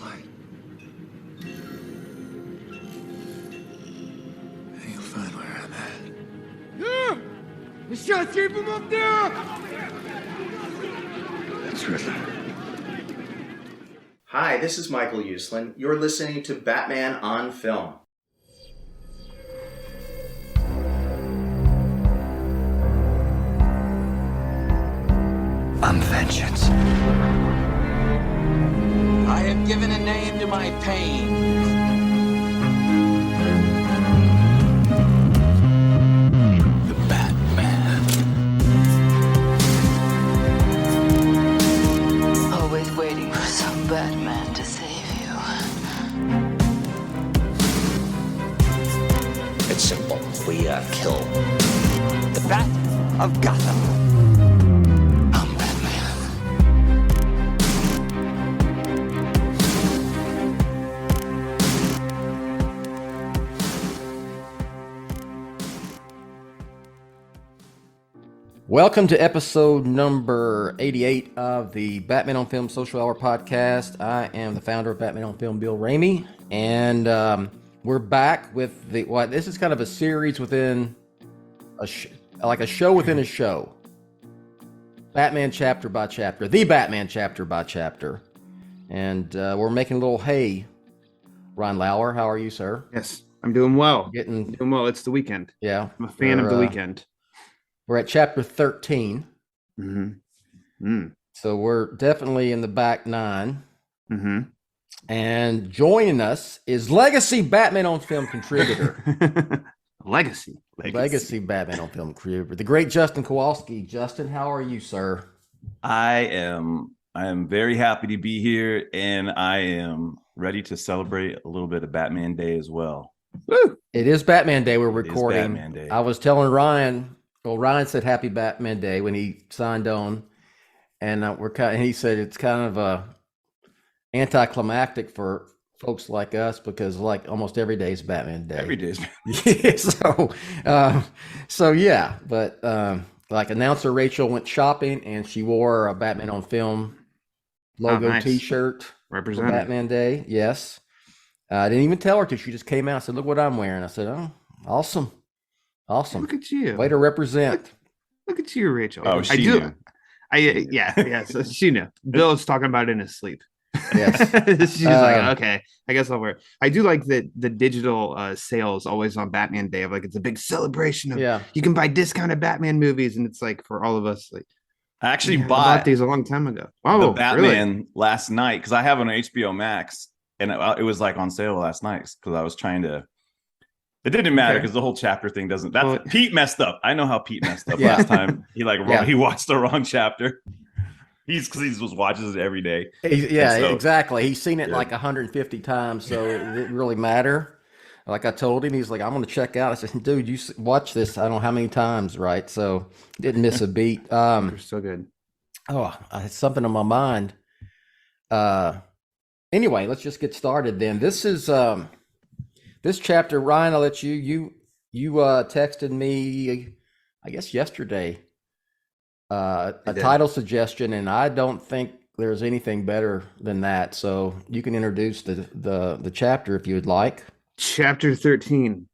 light. And you'll find where I'm at. The shots came from up there! That's Riddler. Hi, this is Michael Uslan. You're listening to Batman on Film. I'm vengeance. I have given a name to my pain. The Batman. Always waiting for some Batman to save you. It's simple. We kill the Bat of Gotham. I'm Batman. Welcome to episode number 88 of the Batman on Film Social Hour podcast. I am the founder of Batman on Film, Bill Ramey, and we're back with this is kind of a series within like a show within a show. Batman chapter by chapter, the Batman chapter by chapter, and we're making a little hay. Ron Lauer, how are you, sir? Yes, I'm doing well. Doing well. It's the weekend. Yeah, I'm a fan of the weekend. We're at chapter 13. So we're definitely in the back nine. And joining us is Legacy Batman on Film contributor. Legacy Batman on Film contributor. The great Justin Kowalski. Justin, how are you, sir? I am very happy to be here, and I am ready to celebrate a little bit of Batman Day as well. Woo! It is Batman Day. We're It is recording. Batman Day. I was telling Ryan. Well, Ryan said Happy Batman Day when he signed on, and he said it's kind of anticlimactic for folks like us because like almost every day is Batman Day. Every day is so yeah, but like announcer Rachel went shopping and she wore a Batman on Film logo nice. T-shirt for Representing Batman Day. Yes, I didn't even tell her till she just came out and said, "Look what I'm wearing." I said, "Oh, awesome." Awesome. Look at you. Way to represent. Look at you, Rachel. Oh, she knew. Yeah, so she knew. Bill was talking about it in his sleep. Yes. She's like, okay, I guess I'll wear it. I do like that the digital sales always on Batman Day of like it's a big celebration of you can buy discounted Batman movies, and it's like for all of us, like I actually I bought bought these a long time ago. the Oh, Batman really? last night because I have it on HBO Max, and it was like on sale last night because I was trying to. It didn't matter because the whole chapter thing doesn't. Pete messed up. I know how Pete messed up last time. He he watched the wrong chapter. Because he just watches it every day. Exactly. He's seen it like 150 times, so it didn't really matter. Like I told him, he's like, "I'm going to check out." I said, "Dude, you watch this. I don't know how many times, right?" So didn't miss a beat. They're so good. Oh, I had something on my mind. Anyway, let's just get started then. This is this chapter, Ryan. I'll let you texted me, I guess yesterday, a title suggestion, and I don't think there's anything better than that. So you can introduce the chapter if you would like. Chapter 13.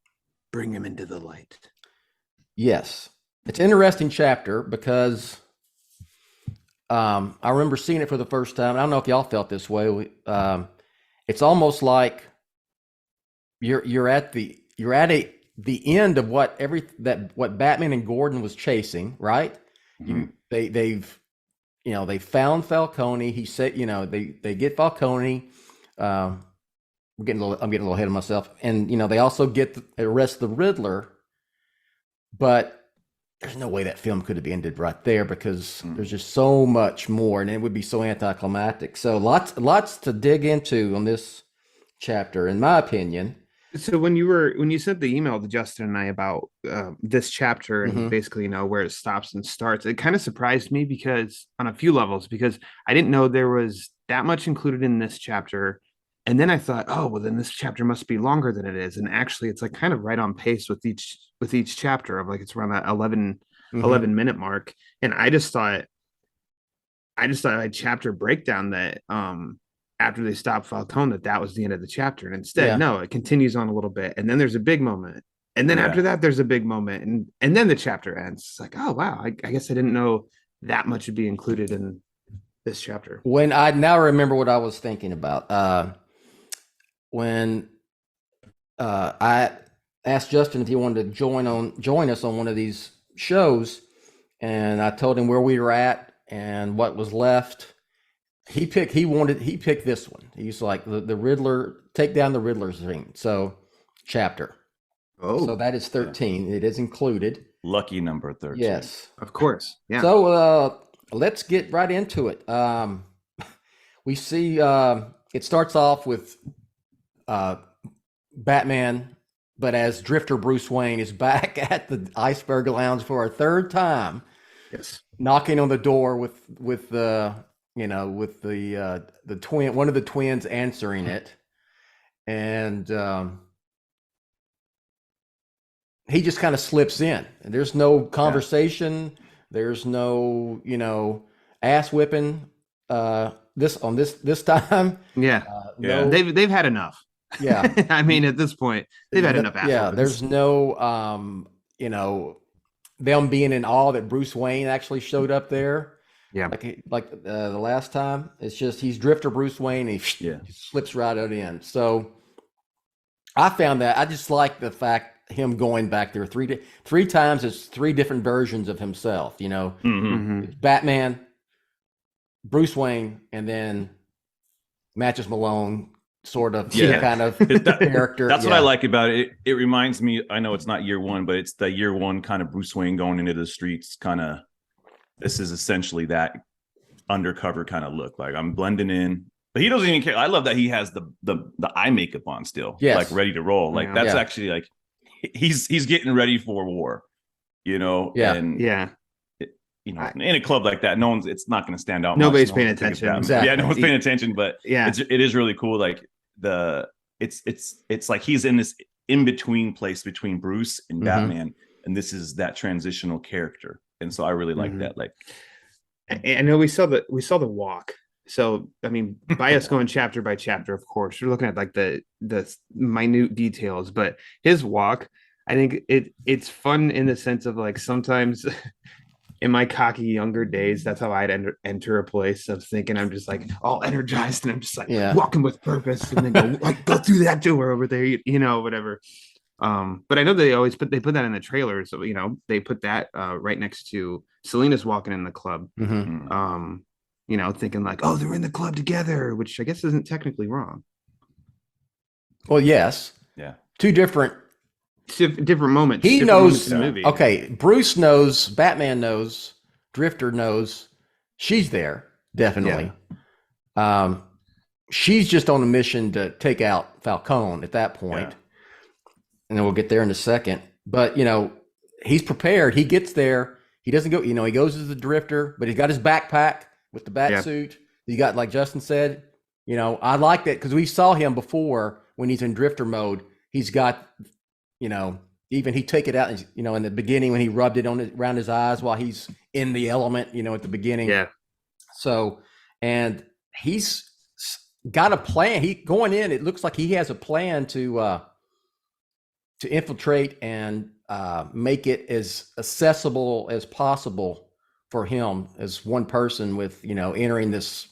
Bring him into the light. Yes, it's an interesting chapter because I remember seeing it for the first time. I don't know if y'all felt this way. It's almost like you're at the end of what Batman and Gordon was chasing, right? Mm-hmm. They found Falcone. He said, they get Falcone. I'm getting a little ahead of myself, and they also arrest the Riddler. But there's no way that film could have ended right there because there's just so much more, and it would be so anticlimactic. So lots to dig into on this chapter, in my opinion. So when you sent the email to Justin and I about this chapter and basically where it stops and starts, it kind of surprised me because on a few levels, because I didn't know there was that much included in this chapter. And then I thought, oh, well, then this chapter must be longer than it is. And actually it's like kind of right on pace with each chapter of like, it's around that 11 minute mark. And I just thought a chapter breakdown that after they stop Falcone that was the end of the chapter. And instead, no, it continues on a little bit, and then there's a big moment, and then after that, there's a big moment, and then the chapter ends. It's like, oh wow, I guess I didn't know that much would be included in this chapter. When I now remember what I was thinking about, when I asked Justin if he wanted to join us on one of these shows, and I told him where we were at and what was left. He picked this one. He's like the Riddler, take down the Riddler's ring. So chapter. Oh, so that is 13. It is included. Lucky number 13. Yes, of course. Yeah. So let's get right into it. We see it starts off with Batman, but as Drifter Bruce Wayne is back at the Iceberg Lounge for a third time. Yes. Knocking on the door with the twin, one of the twins answering it, and he just kind of slips in. And there's no conversation. Yeah. There's no ass whipping. This time. Yeah. No, they've had enough. Yeah. I mean, at this point, they've had enough. Yeah. There's no them being in awe that Bruce Wayne actually showed up there. Yeah, like the last time. It's just he's Drifter Bruce Wayne. He slips right out in. So I found that I just like the fact him going back there three times. It's three different versions of himself. Batman, Bruce Wayne, and then Matches Malone. Sort of kind of character. That's what I like about it. It reminds me, I know it's not year one, but it's the year one kind of Bruce Wayne going into the streets kind of. This is essentially that undercover kind of look. Like I'm blending in, but he doesn't even care. I love that he has the eye makeup on still, like ready to roll. Like that's actually like he's getting ready for war, and in a club like that, it's not going to stand out. Nobody's paying attention. Exactly. Yeah, no one's paying attention, but it is really cool. Like it's like he's in this in between place between Bruce and Batman, and this is that transitional character. And so I really like that. Like, I know we saw the walk. So I mean, by us going chapter by chapter, of course, we're looking at like the minute details. But his walk, I think it's fun in the sense of like sometimes. In my cocky younger days, that's how I'd enter a place of thinking I'm just like all energized and I'm just like walking with purpose and then go through that door over there, whatever. But I know they put that in the trailer, so they put that right next to Selena's walking in the club, thinking like, oh, they're in the club together, which I guess isn't technically wrong. Well, yes, two different moments. He knows. In the movie. Okay, Bruce knows. Batman knows. Drifter knows. She's there definitely. Yeah. She's just on a mission to take out Falcone at that point. And then we'll get there in a second. But he's prepared. He gets there. He doesn't go. He goes as the Drifter, but he's got his backpack with the bat suit. He got, like Justin said. I like that because we saw him before when he's in Drifter mode. He's got. Even he take it out, in the beginning when he rubbed it around his eyes while he's in the element, at the beginning. Yeah. So, and he's got a plan. He going in. It looks like he has a plan to infiltrate and make it as accessible as possible for him as one person with, entering this,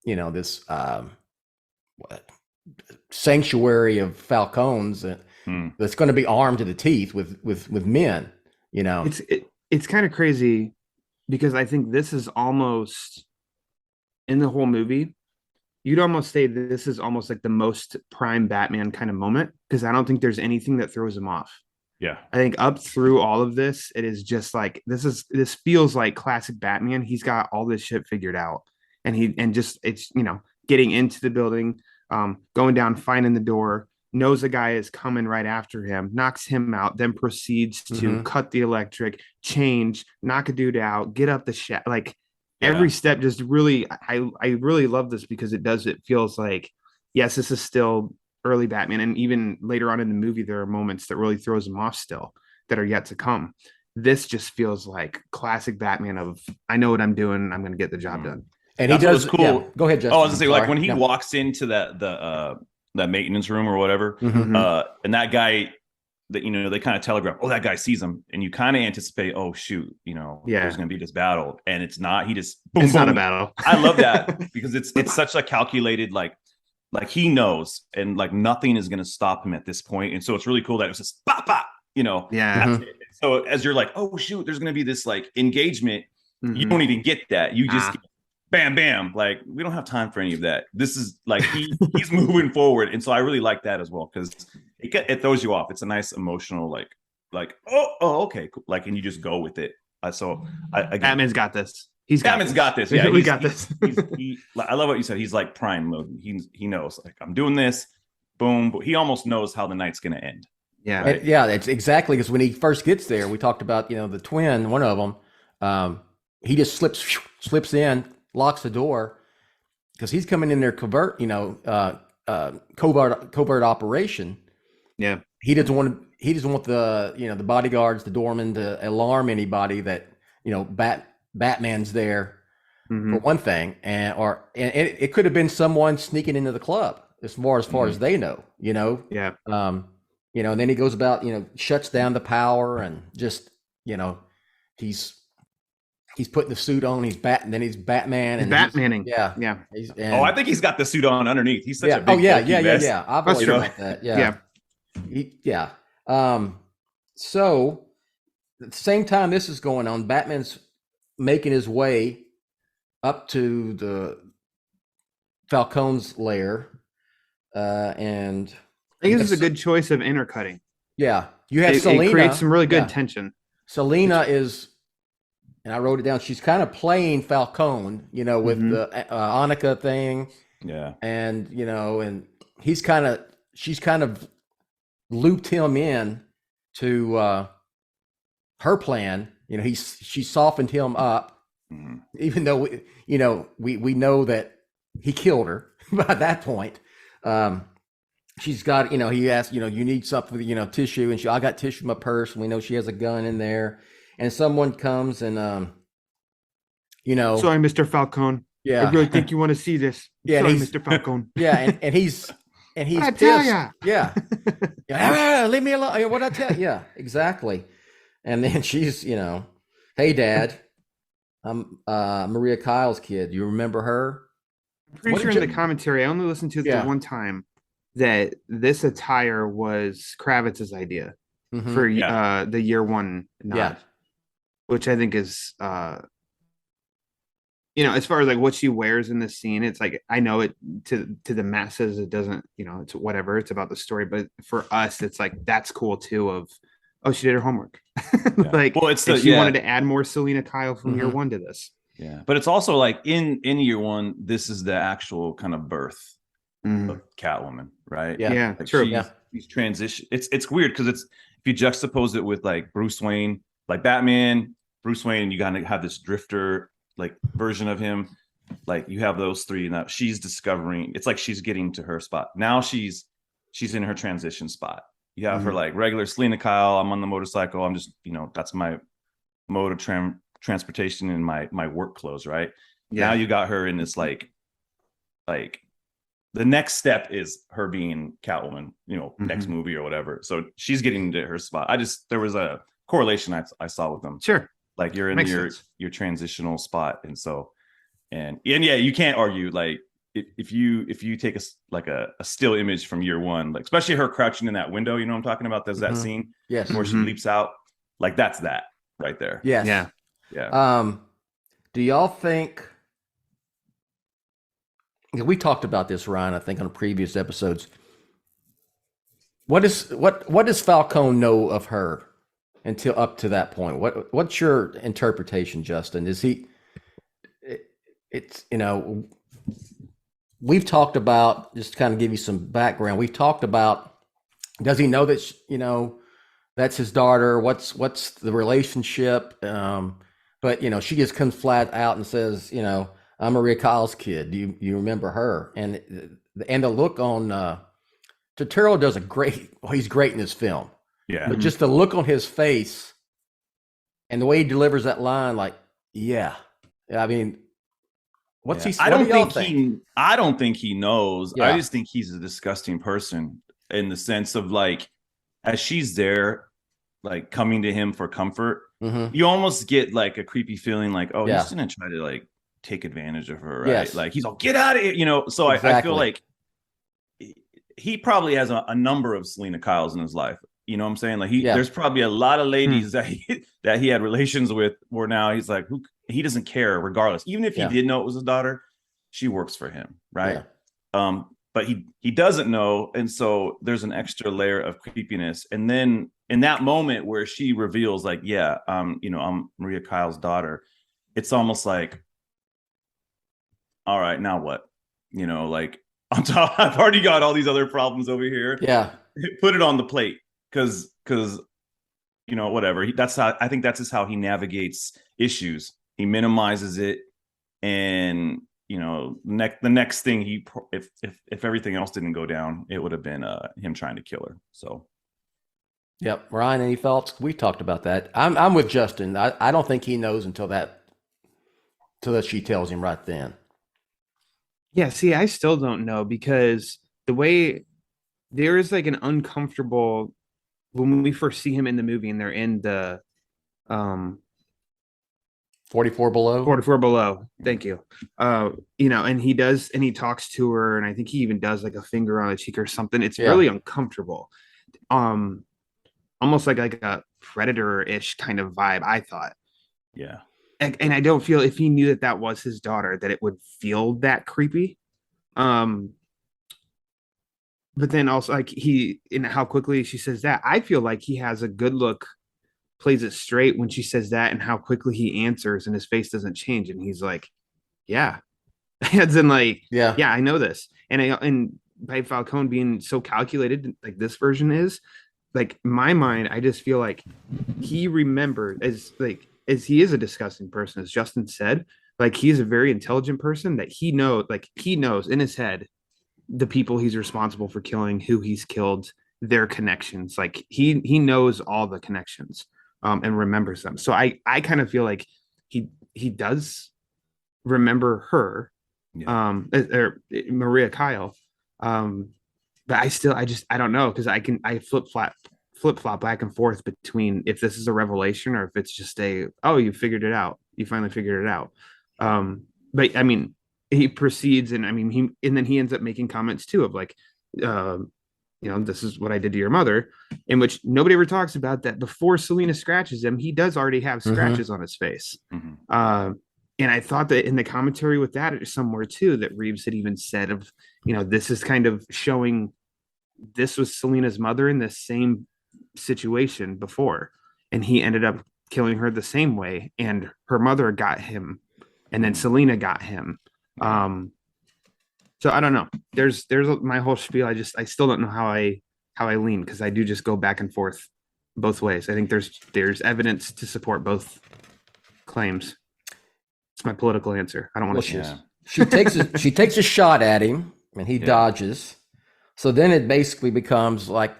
this sanctuary of Falcones that's going to be armed to the teeth with men. It's kind of crazy because I think this is almost in the whole movie. You'd almost say this is almost like the most prime Batman kind of moment because I don't think there's anything that throws him off. Yeah, I think up through all of this, it is just like this feels like classic Batman. He's got all this shit figured out, and it's getting into the building, going down, finding the door, knows a guy is coming right after him, knocks him out, then proceeds to cut the electric, change, knock a dude out, get up the shaft. Like every step just really, I really love this because it feels like, yes, this is still early Batman. And even later on in the movie, there are moments that really throws him off still that are yet to this just feels like classic Batman of, I know what I'm doing. I'm going to get the job done. And That's he does. what's cool. Yeah, go ahead, Justin. Oh, I was gonna say, like Sorry. when he No. walks into that maintenance room or whatever, Mhm. and that guy, that they kind of telegraph, oh, that guy sees him, and you kind of anticipate, oh shoot, there's gonna be this battle, and it's not. He just boom, It's boom. not a battle. I love that because it's such a calculated like he knows, and like nothing is gonna stop him at this point, and so it's really cool that it's just pop pop, Yeah. that's it. So as you're like, oh shoot, there's gonna be this like engagement, you don't even get that. You just get bam bam, like we don't have time for any of that. This is like he's moving forward, and so I really like that as well because it throws you off. It's a nice emotional like oh okay cool. Like, and you just go with it. Again, Batman's got this. Batman's got this. Yeah, we got this. I love what you said. He's like prime mode. He knows like I'm doing this. Boom. But he almost knows how the night's gonna end. Yeah. Right? Yeah, that's exactly, because when he first gets there, we talked about, the twin, one of them, he just slips in, locks the door, because he's coming in there covert operation. Yeah. He doesn't want the the bodyguards, the doorman, to alarm anybody that Batman's there, for one thing, and it could have been someone sneaking into the club as far as they know, Yeah. and then he goes about, shuts down the power, and just, he's putting the suit on. He's Batman, and Batmaning. Yeah. I think he's got the suit on underneath. He's such a big bulky vest. yeah. I've always thought that. Yeah. So at the same time this is going on, Batman's making his way up to the Falcone's lair, and I think this is a good choice of intercutting. yeah, you have It Selena. creates some really good tension. Selena is, and I wrote it down, she's kind of playing Falcone, with the Annika thing. Yeah. And, and she's kind of looped him in to her plan. She softened him up, even though, we know that he killed her by that point. She's got, he asked, you need something, tissue, and I got tissue in my purse, and we know she has a gun in there. And someone comes and, Sorry, Mr. Falcone. Yeah. I really think you want to see this. Yeah, Sorry, he's- Mr. Falcone. yeah, and he's I pissed. tell ya. Yeah. Leave me alone. What'd I tell you? Yeah, exactly. And then she's, hey, Dad, I'm Maria Kyle's kid. You remember her? I'm pretty What sure did in the commentary, I only listened to it Yeah. the one time, that this attire was Kravitz's idea Mhm. for Yeah. the year one nod, Yeah. which I think is as far as like what she wears in this scene, it's like, I know it to the masses, it doesn't, it's whatever, it's about the story, but for us, it's like, that's cool too, of, oh, she did her homework. Like, Well, it's and the- she yeah. wanted to add more Selena Kyle from year Mhm. one to this. Yeah. But it's also like in year one, this is the actual kind of birth of Catwoman, right? Yeah. Like True. She's transition. It's weird because if you juxtapose it with like Bruce Wayne, like Batman, Bruce Wayne, you gotta have this drifter like version of him. Like you have those three. Now she's discovering. It's like she's getting to her spot. Now she's in her transition spot. You have her like regular Selena Kyle. I'm on the motorcycle. I'm just that's my mode of transportation in my work clothes, right? Yeah. Now you got her in this like the next step is her being Catwoman, next movie or whatever. So she's getting into her spot. There was a correlation I saw with them. Sure. Like you're in Makes your sense. transitional spot. And so, and yeah, you can't argue. Like if you take a still image from year one, like especially her crouching in that window, what I'm talking about? There's that scene Yes. where she leaps out. Like that's that right there. Yes. Yeah. Yeah. Do y'all think? We talked about this, Ryan, I think on previous episodes. What does Falcone know of her until up to that point? What's your interpretation, Justin? Is he? It's we've talked about, just to kind of give you some background. We've talked about, does he know that that's his daughter? What's the relationship? But she just comes flat out and says, I'm Maria Kyle's kid. Do you remember her? And the look on Turturro does he's great in this film. Yeah. But just the look on his face and the way he delivers that line, like, yeah. I mean, What's Yeah. he? What do y'all think? I don't think he knows. Yeah. I just think he's a disgusting person in the sense of like, as she's there, like coming to him for comfort, you almost get like a creepy feeling like, oh, he's gonna try to like take advantage of her, right? Yes. Like he's all get out of here, you know. So I feel like he probably has a number of Selena Kyles in his life. You know what I'm saying? Like there's probably a lot of ladies that he had relations with where now he's like, he doesn't care regardless. Even if he did know it was his daughter, she works for him, right? But he doesn't know, and so there's an extra layer of creepiness. And then in that moment where she reveals, like, I'm Maria Kyle's daughter, it's almost like, all right, now what? You know, like on top, I've already got all these other problems over here. Yeah, put it on the plate because whatever. I think that's just how he navigates issues. He minimizes it, and the next thing if everything else didn't go down, it would have been him trying to kill her. So yep. Ryan, any thoughts? We talked about that. I'm with Justin. I don't think he knows until that she tells him right then. Yeah, see, I still don't know, because the way there is like an uncomfortable when we first see him in the movie and they're in the 44 below. 44 below. Thank you. And he talks to her, and I think he even does like a finger on the cheek or something. It's really uncomfortable. Almost like a predator-ish kind of vibe, I thought. Yeah. And I don't feel, if he knew that was his daughter, that it would feel that creepy. But then also, like, how quickly she says that, I feel like he has a good look, plays it straight when she says that, and how quickly he answers and his face doesn't change. And he's like, yeah. As in like, yeah, I know this. And by Falcone being so calculated, like this version is, like, my mind, I just feel like he remembered, as he is a disgusting person, as Justin said, like, he's a very intelligent person that he knows in his head the people he's responsible for killing, who he's killed, their connections. Like, he knows all the connections, and remembers them. So I kind of feel like he does remember her, or Maria Kyle. But I don't know, because I flip flop back and forth between if this is a revelation or if it's just you figured it out. You finally figured it out. But I mean, he proceeds, and I mean, then he ends up making comments too of like, this is what I did to your mother, in which nobody ever talks about that before Selena scratches him, he does already have scratches on his face. And I thought that in the commentary with that somewhere too, that Reeves had even said of, this is kind of showing this was Selena's mother in the same situation before, and he ended up killing her the same way, and her mother got him, and then Selena got him. So I don't know. There's my whole spiel. I still don't know how I lean, because I do just go back and forth both ways. I think there's evidence to support both claims. It's my political answer. I don't want to choose. She takes a shot at him, and he dodges. So then it basically becomes like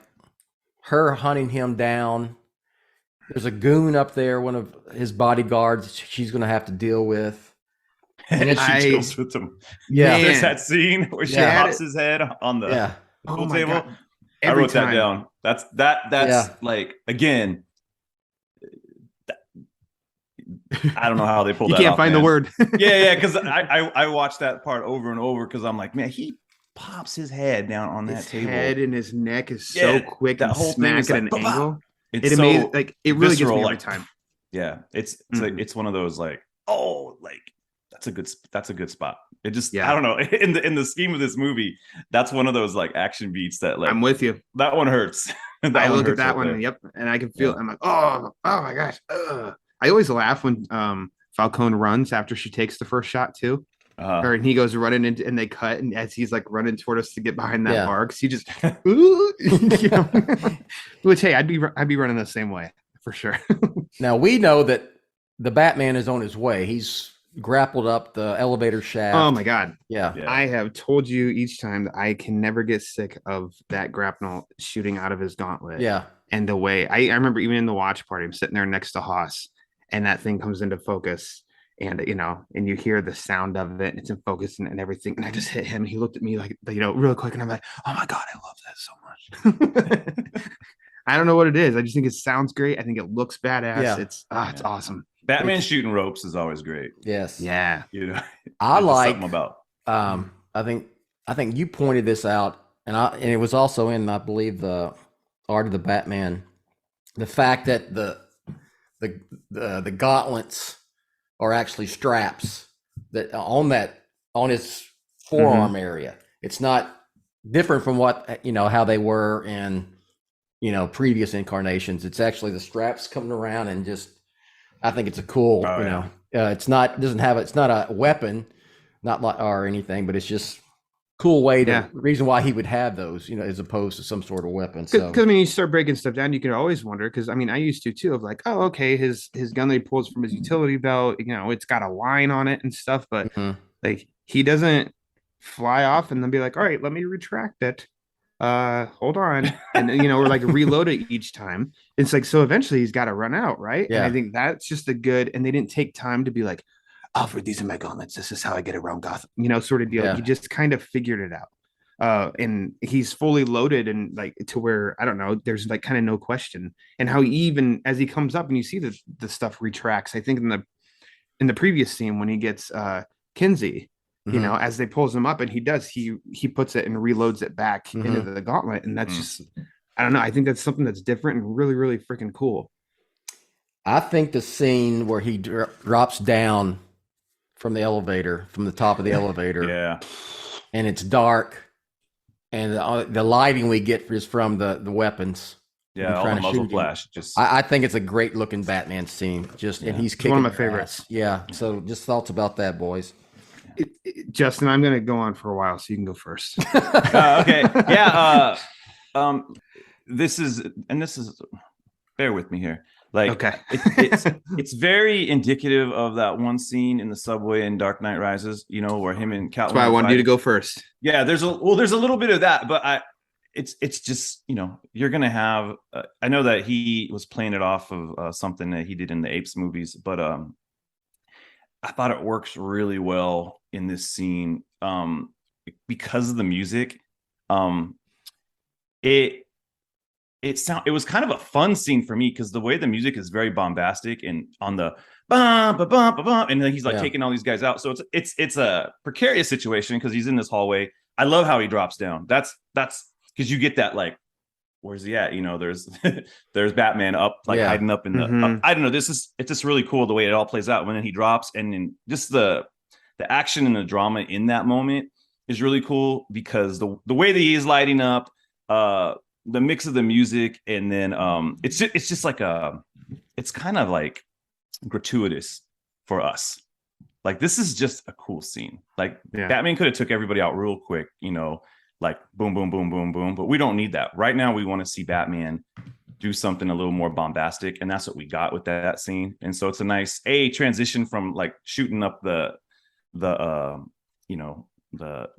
her hunting him down. There's a goon up there, one of his bodyguards she's going to have to deal with. And then she deals with him. Yeah. There's that scene where she pops his head on the pool table. God. I wrote that down. That's like, again, I don't know how they pulled that off. You can't find the word. Yeah, because I watched that part over and over, because I'm like, man, he pops his head down on that table. His head and his neck is so quick, that whole smack at an angle. It's so really gets me every time. Yeah, it's like, it's one of those like, oh, like that's a good spot. It just, I don't know, in the scheme of this movie, that's one of those like action beats that, like, I'm with you. That one hurts. I look at that one, yep, and I can feel it. I'm like, oh my gosh. I always laugh when Falcone runs after she takes the first shot too. And he goes running into, and they cut, and as he's like running toward us to get behind that bar, because he just which, hey, I'd be running the same way for sure. Now we know that the Batman is on his way. He's grappled up the elevator shaft. Oh my god. Yeah. I have told you each time that I can never get sick of that grapnel shooting out of his gauntlet. Yeah. And the way I remember, even in the watch party, I'm sitting there next to Haas, and that thing comes into focus, and and you hear the sound of it, and it's in focus and everything. And I just hit him. He looked at me like, real quick, and I'm like, oh my god, I love that so much. I don't know what it is. I just think it sounds great. I think it looks badass. Yeah. It's awesome. Batman shooting ropes is always great. Yes. Yeah. I like something about. I think you pointed this out, and it was also in, I believe, the Art of the Batman, the fact that the gauntlets are actually straps that on his forearm area. It's not different from what how they were in previous incarnations. It's actually the straps coming around, and just I think it's a cool it's not a weapon, not like or anything, but it's just cool way to reason why he would have those, as opposed to some sort of weapon. So because I mean, you start breaking stuff down, you can always wonder, because I mean, I used to too, of like, oh, okay, his gun that he pulls from his utility belt, it's got a line on it and stuff, but like he doesn't fly off and then be like, all right, let me retract it, hold on, and we're like reload it each time. It's like, so eventually he's got to run out, right? And I think that's just a good, and they didn't take time to be like, Alfred, these are my gauntlets, this is how I get around Gotham, sort of deal. He just kind of figured it out, and he's fully loaded, and like to where I don't know, there's like kind of no question. And how he, even as he comes up and you see the stuff retracts, I think in the previous scene when he gets Kinsey, as they pulls him up, and he puts it and reloads it back into the gauntlet, and that's just, I don't know, I think that's something that's different and really, really freaking cool. I think the scene where he drops down from the elevator, from the top of the elevator, and it's dark, and the lighting we get is from the weapons. Yeah, all the muzzle flash. Just I think it's a great looking Batman scene. And he's kicking one of my favorites. Yeah. So just thoughts about that, boys. Justin, I'm going to go on for a while, so you can go first. Okay. Yeah. This is bear with me here. Like, okay, it's very indicative of that one scene in the subway in Dark Knight Rises, where him and Catwoman. That's why I wanted you to go first. Yeah, there's a little bit of that, but it's just, you're gonna have. I know that he was playing it off of something that he did in the Apes movies, but I thought it works really well in this scene because of the music. It was kind of a fun scene for me because the way the music is very bombastic and on the bum, ba, bum, ba, bum, and then he's like taking all these guys out. So it's a precarious situation because he's in this hallway. I love how he drops down. That's because you get that, like, where's he at? There's Batman up, like hiding up in the. I don't know. It's just really cool the way it all plays out when he drops, and then just the action and the drama in that moment is really cool because the way that he is lighting up. The mix of the music, and then it's just like it's kind of like gratuitous for us. Like, this is just a cool scene. Like, Batman could have took everybody out real quick, like boom, boom, boom, boom, boom. But we don't need that right now. We want to see Batman do something a little more bombastic, and that's what we got with that scene. And so it's a nice transition from like shooting up the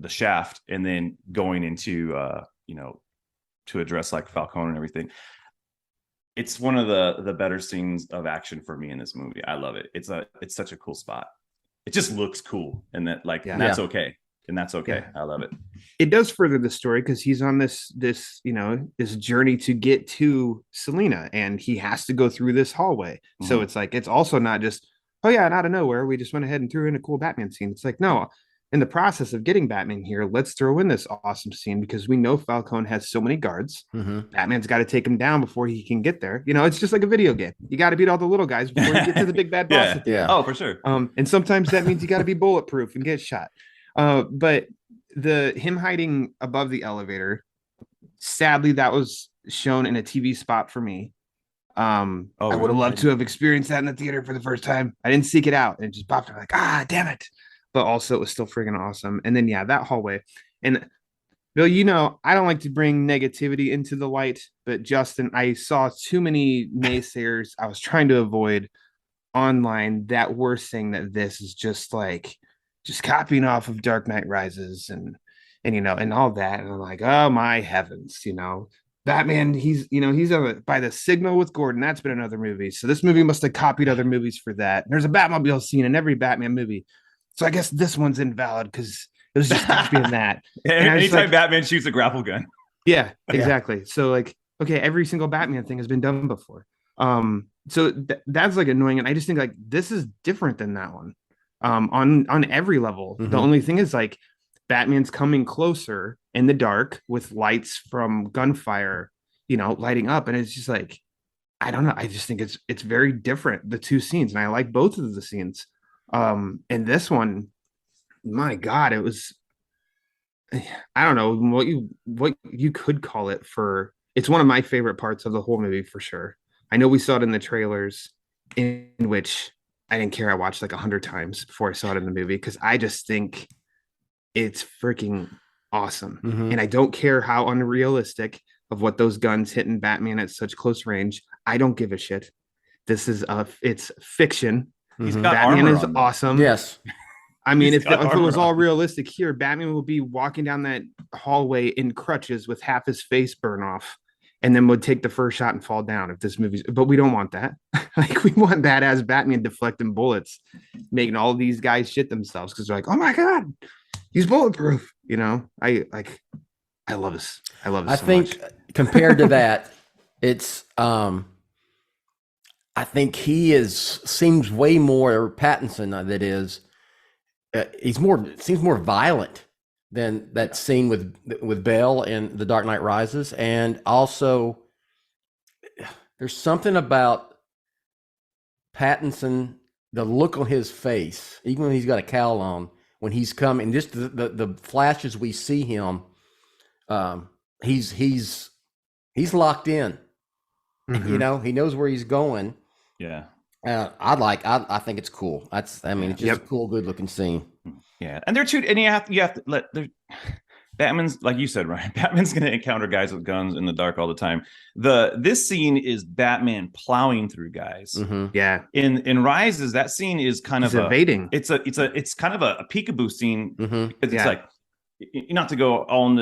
shaft, and then going into to address like Falcone and everything. It's one of the better scenes of action for me in this movie. I love it. It's such a cool spot. It just looks cool, and that's okay. And that's okay. I love it. It does further the story because he's on this journey to get to Selina, and he has to go through this hallway. So it's like, it's also not just, oh yeah, and out of nowhere we just went ahead and threw in a cool Batman scene. It's like, no, in the process of getting Batman here, let's throw in this awesome scene because we know Falcone has so many guards. Batman's got to take him down before he can get there. It's just like a video game. You got to beat all the little guys before you get to the big bad boss. Oh, for sure. And sometimes that means you got to be bulletproof and get shot. But him hiding above the elevator, sadly, that was shown in a TV spot for me. I would have loved to have experienced that in the theater for the first time. I didn't seek it out, and it just popped up like, damn it. But also it was still friggin' awesome. And then that hallway. And Bill, I don't like to bring negativity into the light, but Justin, I saw too many naysayers I was trying to avoid online that were saying that this is just copying off of Dark Knight Rises and all that. And I'm like, oh my heavens, Batman, he's by the signal with Gordon. That's been another movie. So this movie must have copied other movies for that. There's a Batmobile scene in every Batman movie. So I guess this one's invalid because it was just copying that. And Anytime Batman shoots a grapple gun. Yeah, exactly. So like, okay, every single Batman thing has been done before. So that's like annoying. And I just think like this is different than that one. On every level. The only thing is like Batman's coming closer in the dark with lights from gunfire, lighting up. And it's just like, I don't know. I just think it's very different, the two scenes. And I like both of the scenes. And this one, my God, it was, I don't know what you could call it for. It's one of my favorite parts of the whole movie for sure. I know we saw it in the trailers, in which I didn't care. I watched like 100 times before I saw it in the movie because I just think it's freaking awesome. And I don't care how unrealistic of what those guns hitting Batman at such close range. I don't give a shit. This is it's fiction. Batman is awesome. Yes. I mean, if it was all realistic here, Batman would be walking down that hallway in crutches with half his face burn off, and then would take the first shot and fall down if this movie's. But we don't want that. Like, we want badass Batman deflecting bullets, making all these guys shit themselves because they're like, oh my God, he's bulletproof. I love this. I love this. I think compared to that, it's I think seems way more Pattinson that is. Seems more violent than that scene with Bale in The Dark Knight Rises, and also there's something about Pattinson, the look on his face, even when he's got a cowl on, when he's coming, just the flashes we see him, he's locked in. He knows where he's going. Yeah. I think it's cool. It's just a cool, good looking scene. Yeah. And they're and you have to let Batman's, like you said, Ryan, Batman's going to encounter guys with guns in the dark all the time. This scene is Batman plowing through guys. Yeah. In Rises, that scene is kind of evading. It's kind of a peekaboo scene because it's like, not to go on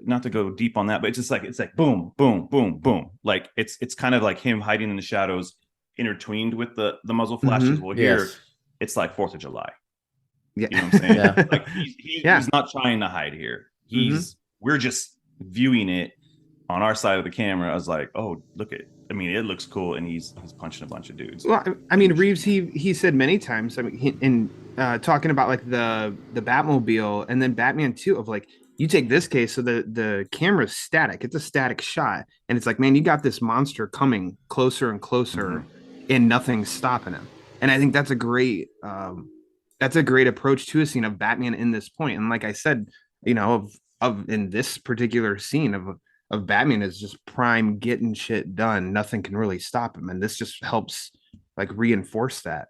not to go deep on that, but it's like boom, boom, boom, boom. Like it's kind of like him hiding in the shadows, intertwined with the muzzle flashes. Well, here it's like 4th of July. Yeah. You know what I'm saying? Yeah. Like he's not trying to hide here. We're just viewing it on our side of the camera. I was like, oh, look at it. I mean, it looks cool, and he's punching a bunch of dudes. Well, I mean, Reeves, he said many times, I mean, in talking about like the Batmobile and then Batman 2, of like, you take this case, so the camera's static. It's a static shot, and it's like, man, you got this monster coming closer and closer, and nothing's stopping him. And I think that's a great approach to a scene of Batman in this point. And like I said, of in this particular scene of Batman is just prime getting shit done. Nothing can really stop him, and this just helps like reinforce that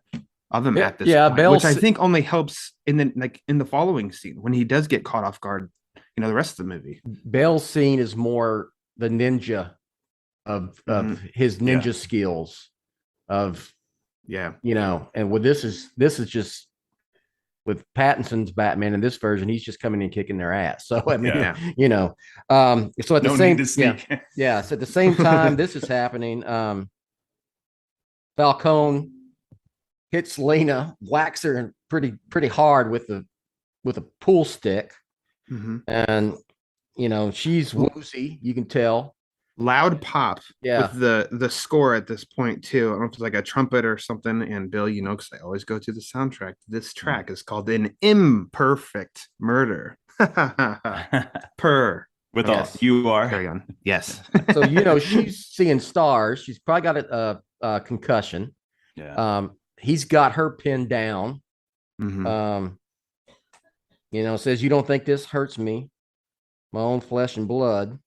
of him at this point, which I think only helps in the following scene when he does get caught off guard. The rest of the movie. Bale's scene is more the ninja of his ninja skills of and with this is just with Pattinson's Batman in this version, he's just coming and kicking their ass. So I mean, so at the same so at the same time this is happening, Falcone hits Lena, whacks her pretty hard with a pool stick. And she's woozy, you can tell. Loud pop with the score at this point too. I don't know if it's like a trumpet or something. And Bill, because I always go to the soundtrack. This track is called An Imperfect Murder. Per. With all you are. Carry on. Yes. So she's seeing stars. She's probably got a concussion. Yeah. He's got her pinned down. Says, you don't think this hurts me, my own flesh and blood,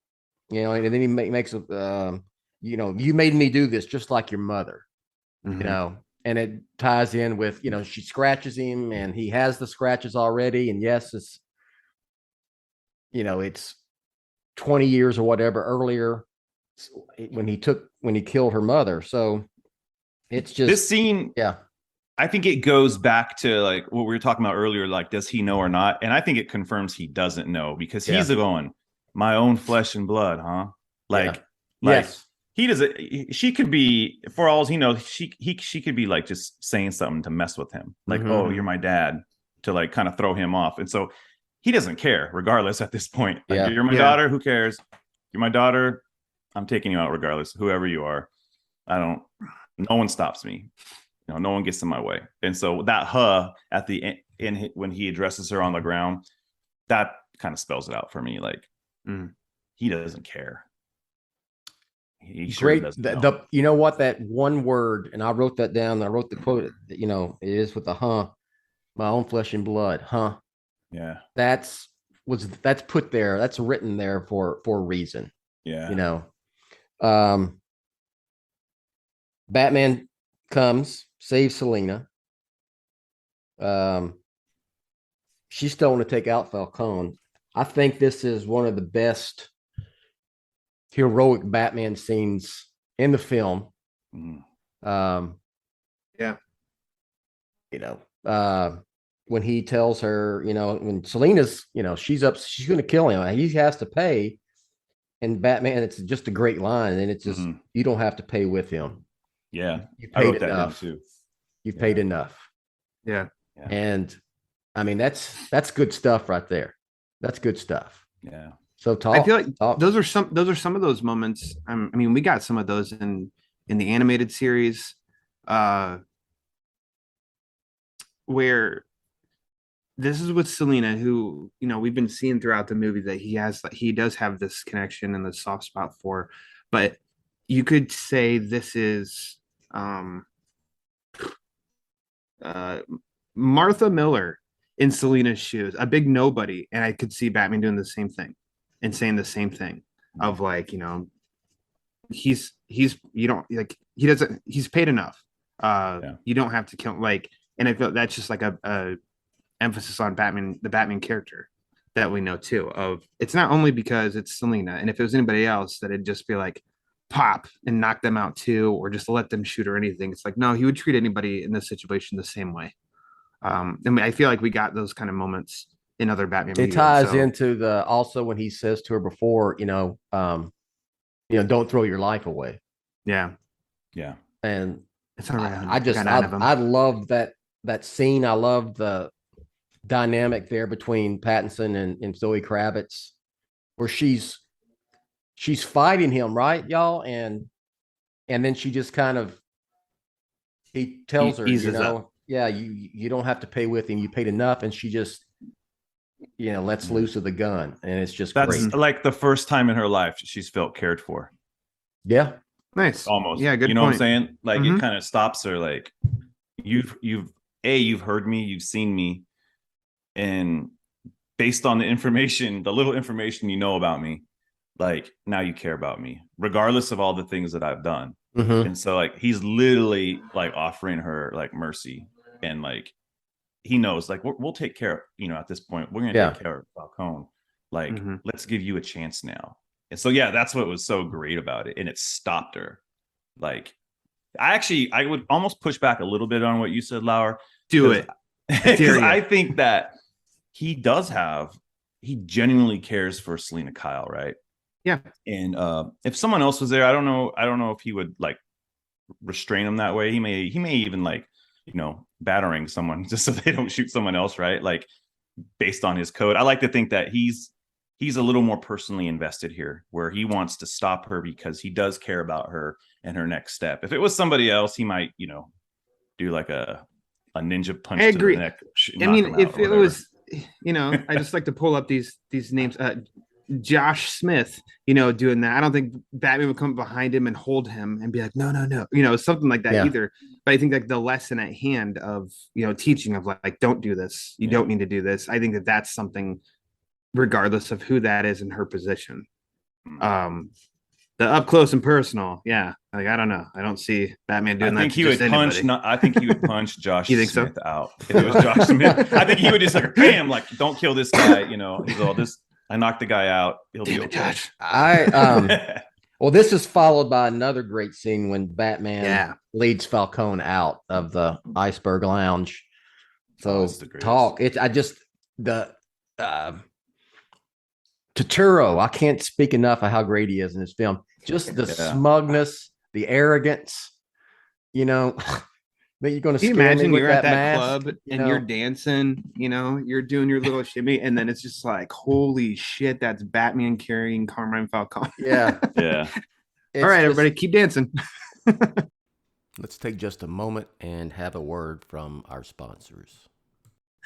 and then he makes a, you made me do this just like your mother, and it ties in with, she scratches him and he has the scratches already. And yes, it's, it's 20 years or whatever earlier when he killed her mother. So it's just this scene. Yeah. I think it goes back to like what we were talking about earlier, like, does he know or not? And I think it confirms he doesn't know, because he's going, my own flesh and blood, huh? Like, Like, yes. he doesn't. She could be, for all he knows, she could be like just saying something to mess with him, like, "Oh, you're my dad," to like kind of throw him off, and so he doesn't care, regardless. At this point, like, Yeah. you're my daughter. Who cares? You're my daughter. I'm taking you out regardless, whoever you are. I don't. No one stops me. No one gets in my way. And so that at the end, when he addresses her on the ground, that kind of spells it out for me. Like, he doesn't care. He sure doesn't know. You know what, that one word, and I wrote that down. I wrote the quote. You know, it is with the my own flesh and blood, Yeah. That's put there. That's written there for a reason. Yeah. You know, Batman comes, saves Selena. She's still want to take out Falcone. I think this is one of the best heroic Batman scenes in the film. Yeah. You know, when he tells her, you know, when Selena's, you know, she's going to kill him. He has to pay. And Batman, it's just a great line. And it's just, you don't have to pay with him. Yeah. You I wrote paid that down enough. too. You've paid enough. Yeah. And I mean, that's good stuff right there. That's good stuff. Yeah. So I feel like those are some of those moments. I mean, we got some of those in the animated series, where this is with Selena, who, you know, we've been seeing throughout the movie that he does have this connection and the soft spot for, but you could say this is Martha Miller in Selena's shoes, a big nobody, and I could see Batman doing the same thing and saying the same thing of, like, you know, he's you don't, like, he doesn't, he's paid enough. You don't have to kill, like, and I feel that's just like a emphasis on Batman, the Batman character that we know too, of it's not only because it's Selena, and if it was anybody else that it'd just be like pop and knock them out too, or just let them shoot or anything. It's like, no, he would treat anybody in this situation the same way. And I feel like we got those kind of moments in other Batman it ties into the, also when he says to her before, you know, don't throw your life away. Yeah. And it's all right. I love that scene. I love the dynamic there between Pattinson and Zoe Kravitz, where she's fighting him, right, y'all, and then she just kind of, he tells her, you know, up. Yeah, you don't have to pay with him, you paid enough, and she just, you know, lets loose of the gun, and it's just that's great. Like the first time in her life she's felt cared for. Yeah, nice, almost. Yeah, good. You know point. What I'm saying? Like it kind of stops her. Like you've heard me, you've seen me, and based on the information, the little information you know about me, like now you care about me, regardless of all the things that I've done. And so like he's literally like offering her like mercy, and like he knows like we'll take care of, you know, at this point we're gonna take care of Falcone. Like let's give you a chance now. And so yeah, that's what was so great about it, and it stopped her. Like I would almost push back a little bit on what you said, Lauer. Do it, because I think that he genuinely cares for Selena Kyle, right? Yeah. And if someone else was there, I don't know if he would like restrain him that way. He may even like, you know, battering someone just so they don't shoot someone else, right? Like based on his code. I like to think that he's a little more personally invested here, where he wants to stop her because he does care about her and her next step. If it was somebody else, he might, you know, do like a ninja punch. I agree. To the neck, I mean, if it was, you know, I just like to pull up these names. Josh Smith, you know, doing that. I don't think Batman would come behind him and hold him and be like, no, you know, something like that either. But I think like the lesson at hand of, you know, teaching of like don't do this. You don't need to do this. I think that that's something, regardless of who that is in her position. The up close and personal. Yeah. Like, I don't know. I don't see Batman doing that. I think he would punch Josh you think Smith so? out. If it was Josh Smith, I think he would just like, bam, like, don't kill this guy. You know, he's all this. I knocked the guy out. He'll be okay. Well, this is followed by another great scene when Batman leads Falcone out of the Iceberg Lounge. So Turturro, I can't speak enough of how great he is in this film. Just the smugness, the arrogance, that you're going to Can you scare me imagine with you're at that mask, club and you're dancing, you're doing your little shimmy, and then it's just like, holy shit, that's Batman carrying Carmine Falcone. Yeah. Yeah. All right, everybody, keep dancing. Let's take just a moment and have a word from our sponsors.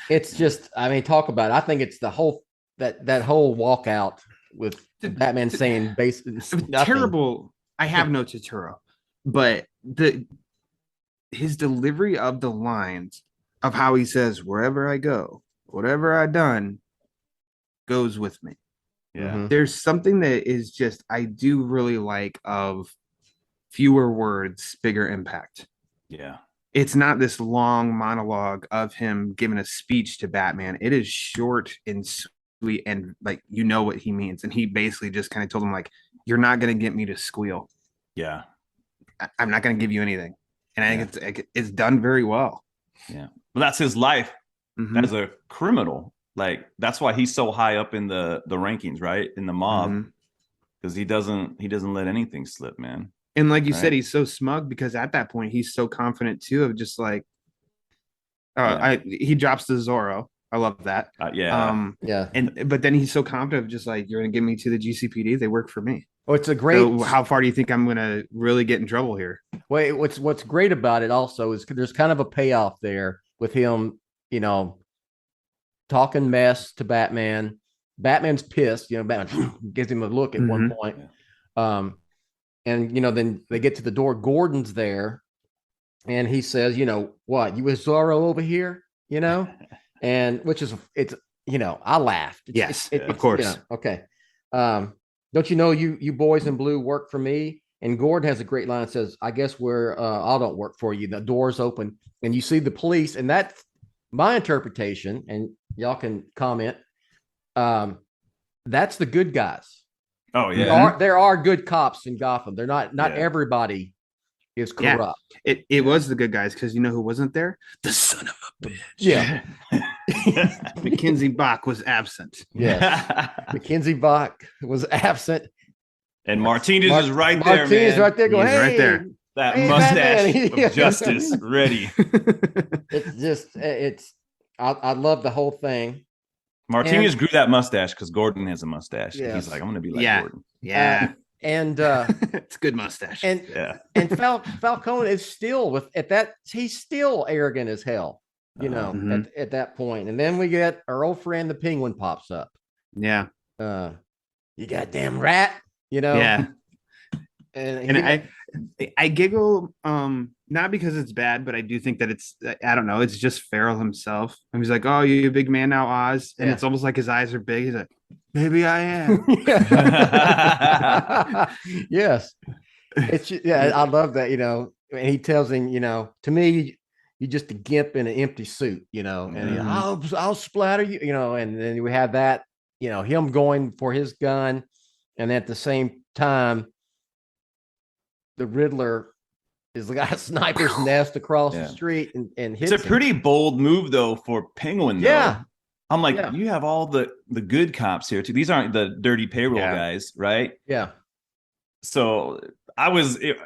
It's just, talk about it. I think it's the whole that whole walkout with Batman saying basically terrible. I have no Turturro, but his delivery of the lines of how he says, wherever I go, whatever I done goes with me. Yeah. There's something that is just, I do really like of fewer words, bigger impact. Yeah. It's not this long monologue of him giving a speech to Batman. It is short and sweet, and like, what he means. And he basically just kind of told him, like, you're not going to get me to squeal. Yeah. I'm not going to give you anything. And I think it's done very well. Yeah. But that's his life as a criminal. Like, that's why he's so high up in the rankings, right? In the mob. Because he doesn't let anything slip, man. And like you said, he's so smug because at that point he's so confident too, of just like, he drops the Zorro. I love that. But then he's so confident of just like, you're gonna give me to the GCPD. They work for me. Oh, it's a great. So how far do you think I'm gonna really get in trouble here? Well, what's great about it also is there's kind of a payoff there with him, talking mess to Batman. Batman's pissed. Batman gives him a look at one point. And then they get to the door. Gordon's there, and he says, what, you with Zorro over here? And which is I laughed. Of course. Okay. Don't you know you boys in blue work for me? And Gordon has a great line that says, I guess I don't work for you. The door's open and you see the police, and that's my interpretation, and y'all can comment. That's the good guys. Oh yeah, there are good cops in Gotham. They're not everybody is corrupt. Yeah. It was the good guys, because who wasn't there? The son of a bitch. Yeah. Mackenzie Bach was absent. Yes. Mackenzie Bach was absent. And Martinez is right there. Martinez right there going, right there. That mustache of justice ready. I love the whole thing. Martinez grew that mustache because Gordon has a mustache. Yes. He's like, I'm going to be like Gordon. Yeah. And it's a good mustache. And Falcone is still he's still arrogant as hell, at that point. And then we get our old friend, the Penguin, pops up. Yeah. You goddamn rat, Yeah. And I giggle, not because it's bad, but I do think that I don't know, it's just Farrell himself. And he's like, oh, you a big man now, Oz? And it's almost like his eyes are big. He's like, maybe I am. Yes. I love that, and he tells him, to me, you're just a gimp in an empty suit, and I'll splatter you, and then we have that, him going for his gun. And at the same time, the Riddler is got a sniper's nest across the street and hits It's a pretty bold move, though, for Penguin, though. Yeah. I'm like, you have all the good cops here, too. These aren't the dirty payroll guys, right? Yeah. So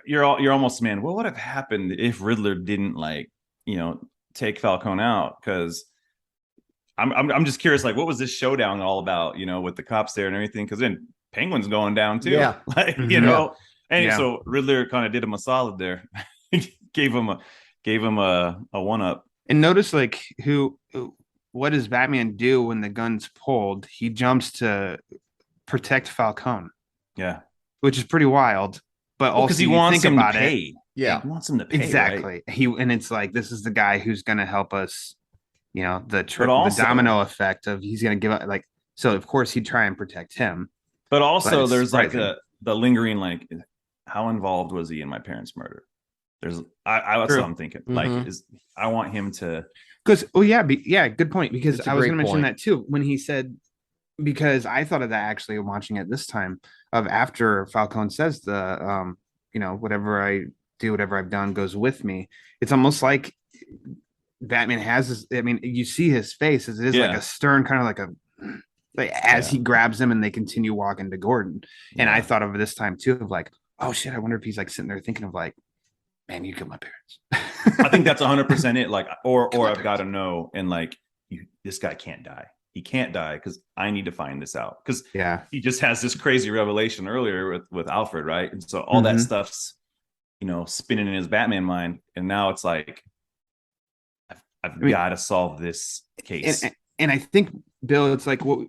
you're almost, man, what would have happened if Riddler didn't, take Falcone out? Because I'm just curious, like, what was this showdown all about, with the cops there and everything? Because then Penguin's going down, too. Yeah. And so Riddler kind of did him a solid there. gave him a one up. And notice, like, what does Batman do when the gun's pulled? He jumps to protect Falcone. Yeah, which is pretty wild. But also, because he wants him to pay. Yeah, he wants him to pay. Exactly. Right? And it's like, this is the guy who's going to help us. The domino effect of he's going to give up. Like, so of course he'd try and protect him. But also, there's like the lingering, like, how involved was he in my parents' murder? That's what I'm thinking. Like, I want him to. Because, good point. Because I was going to mention that too when he said, because I thought of that actually watching it this time, of after Falcone says the whatever I do, whatever I've done goes with me. It's almost like Batman has this. I mean, you see his face as it is like a stern kind of like a like as he grabs him and they continue walking to Gordon. And I thought of this time too of like, oh shit, I wonder if he's like sitting there thinking of like, man, you killed my parents. I think that's 100% it. Like, or I've got to know, and like, this guy can't die. He can't die because I need to find this out. Because he just has this crazy revelation earlier with Alfred, right? And so all that stuff's, you know, spinning in his Batman mind, and now it's like, I've got to solve this case. And I think, Bill, it's like what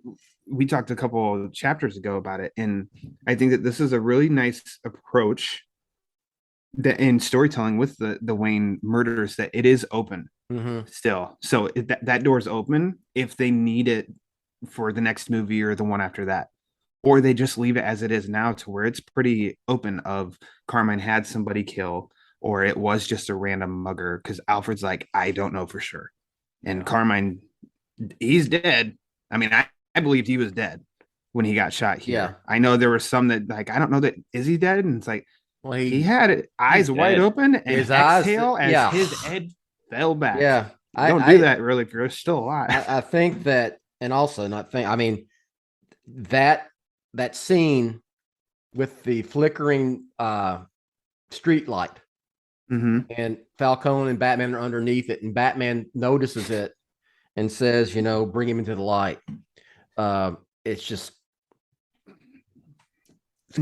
we talked a couple of chapters ago about it, and I think that this is a really nice approach that in storytelling with the Wayne murders, that it is open still. So that door's open if they need it for the next movie or the one after that, or they just leave it as it is now to where it's pretty open of Carmine had somebody kill, or it was just a random mugger, because Alfred's like, I don't know for sure. And Carmine, he's dead. I mean, I believed he was dead when he got shot here. Yeah. I know there were some that like, I don't know that, is he dead? And it's like, well, he had it, eyes wide open and his exhale as his head fell back. Yeah. Don't do that really if you're still alive. I think that, and also not think, I mean, that scene with the flickering street light and Falcone and Batman are underneath it, and Batman notices it and says, you know, bring him into the light. It's just, it's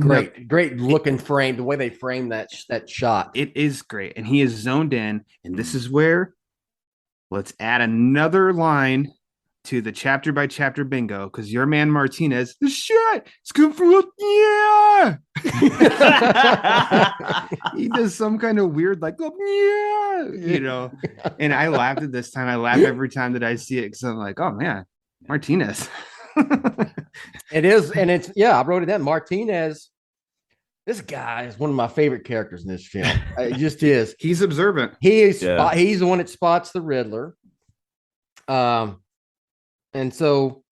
great looking frame, the way they frame that shot. It is great. And he is zoned in, and this is where let's add another line to the chapter by chapter bingo, because your man Martinez, the shot, it's good for he does some kind of weird like you know, and I laughed at this time. I laugh every time that I see it because I'm like, oh man, Martinez. It is, and it's I wrote it down. Martinez, this guy is one of my favorite characters in this film. It just is. He's observant. He's the one that spots the Riddler. And so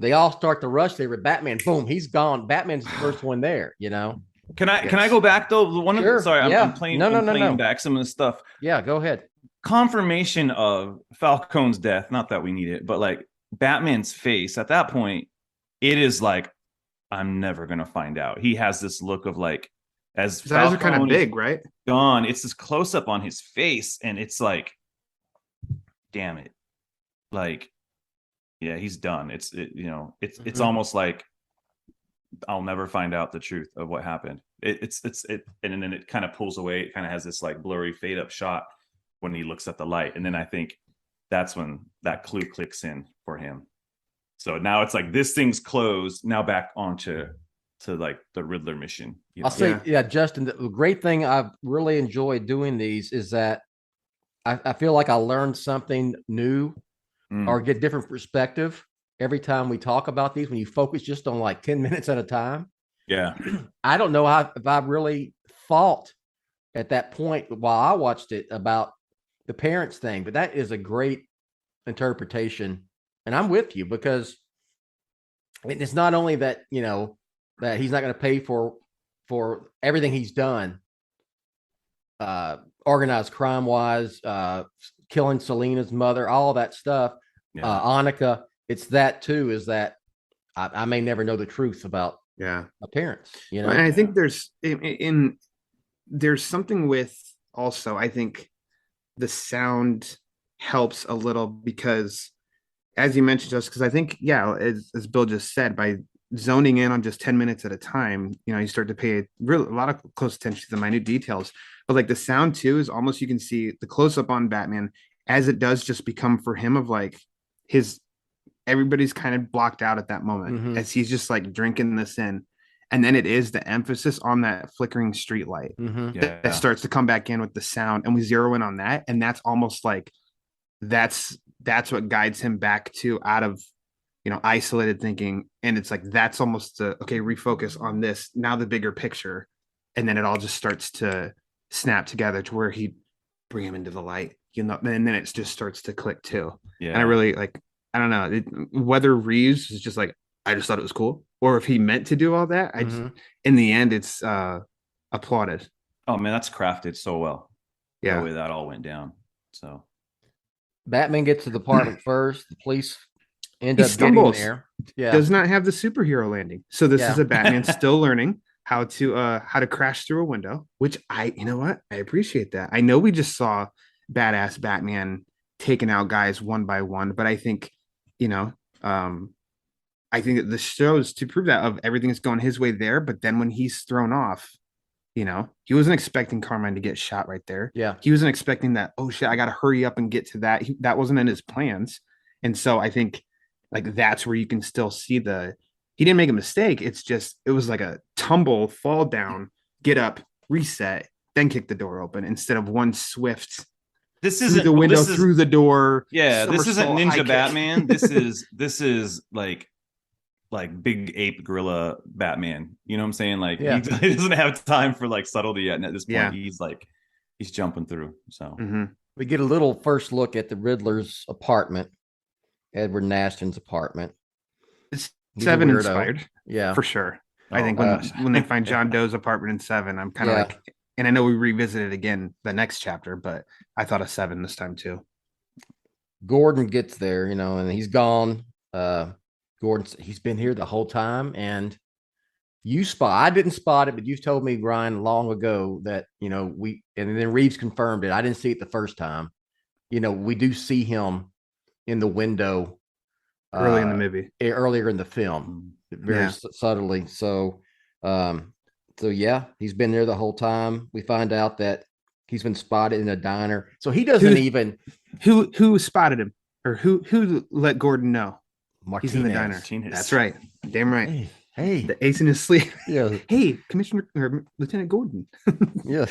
they all start to rush there with Batman. Boom, he's gone. Batman's the first one there, you know. Can I go back though? I'm playing back some of the stuff. Yeah, go ahead. Confirmation of Falcone's death. Not that we need it, but like Batman's face at that point, it is like, I'm never gonna find out. He has this look of like, as his eyes are kind of big, right? Gone. It's this close up on his face, and it's like, damn it, like, yeah, he's done. It's almost like I'll never find out the truth of what happened. And then it kind of pulls away. It kind of has this like blurry fade up shot when he looks at the light, and then I think that's when that clue clicks in for him. So now it's like this thing's closed. Now back onto like the Riddler mission. You know? I'll say, Justin, the great thing I've really enjoyed doing these is that I feel like I learned something new or get different perspective every time we talk about these. When you focus just on like 10 minutes at a time. Yeah. I don't know if I really thought at that point while I watched it about the parents thing, but that is a great interpretation. And I'm with you, because it's not only that, you know, that he's not going to pay for everything he's done, organized crime wise, killing Selena's mother, all that stuff, Annika. It's that too, is that I may never know the truth about my parents, you know. And I think there's something with also, I think the sound helps a little, because as you mentioned, just because I think, as Bill just said, by zoning in on just 10 minutes at a time, you know, you start to pay a lot of close attention to the minute details. But like the sound too is almost, you can see the close up on Batman as it does just become for him of like everybody's kind of blocked out at that moment as he's just like drinking this in. And then it is the emphasis on that flickering street light that starts to come back in with the sound, and we zero in on that. And that's almost like, that's what guides him back to out of, you know, isolated thinking. And it's like, that's almost refocus on this, now the bigger picture. And then it all just starts to snap together to where he'd bring him into the light, you know, and then it just starts to click too. Yeah. And I really like, I don't know whether Reeves is just like, I just thought it was cool, or if he meant to do all that. I just, in the end, it's applauded. Oh man, that's crafted so well. Yeah. The way that all went down. So Batman gets to the apartment first. The police end He up getting stumbles. there. Yeah. Does not have the superhero landing. So this Yeah. is a Batman still learning how to crash through a window, which you know what? I appreciate that. I know we just saw badass Batman taking out guys one by one, but I think, you know, I think that the shows to prove that of everything is going his way there, but then when he's thrown off, you know, he wasn't expecting Carmine to get shot right there. Yeah. He wasn't expecting that, oh shit, I got to hurry up and get to that. That wasn't in his plans. And so I think like that's where you can still see he didn't make a mistake. It's just, it was like a tumble, fall down, get up, reset, then kick the door open instead of one swift This through isn't the window, this is, through the door. Yeah, this isn't somersault, high Ninja kick. Batman. This is like big ape gorilla Batman. You know what I'm saying? Like Yeah. he doesn't have time for like subtlety yet. And at this point, Yeah. he's jumping through. So We get a little first look at the Riddler's apartment, Edward Nashton's apartment. It's He's a 7 weirdo. inspired. Yeah. For sure. I Oh, think when they find John Doe's apartment in 7, I'm kind of Yeah. like, and I know we revisit it again the next chapter, but I thought of 7 this time too. Gordon gets there, you know, and he's gone. He's been here the whole time, and I didn't spot it, but you told me, Ryan, long ago that, you know, and then Reeves confirmed it. I didn't see it the first time. You know, we do see him in the window Early in the movie. earlier in the film, very subtly. So yeah, he's been there the whole time. We find out that he's been spotted in a diner. So he doesn't even. Who spotted him, or who let Gordon know Martinez. he's in the diner? That's right. Damn right. Hey. The ace in his sleeve. Yeah. Hey, Commissioner or Lieutenant Gordon. Yeah.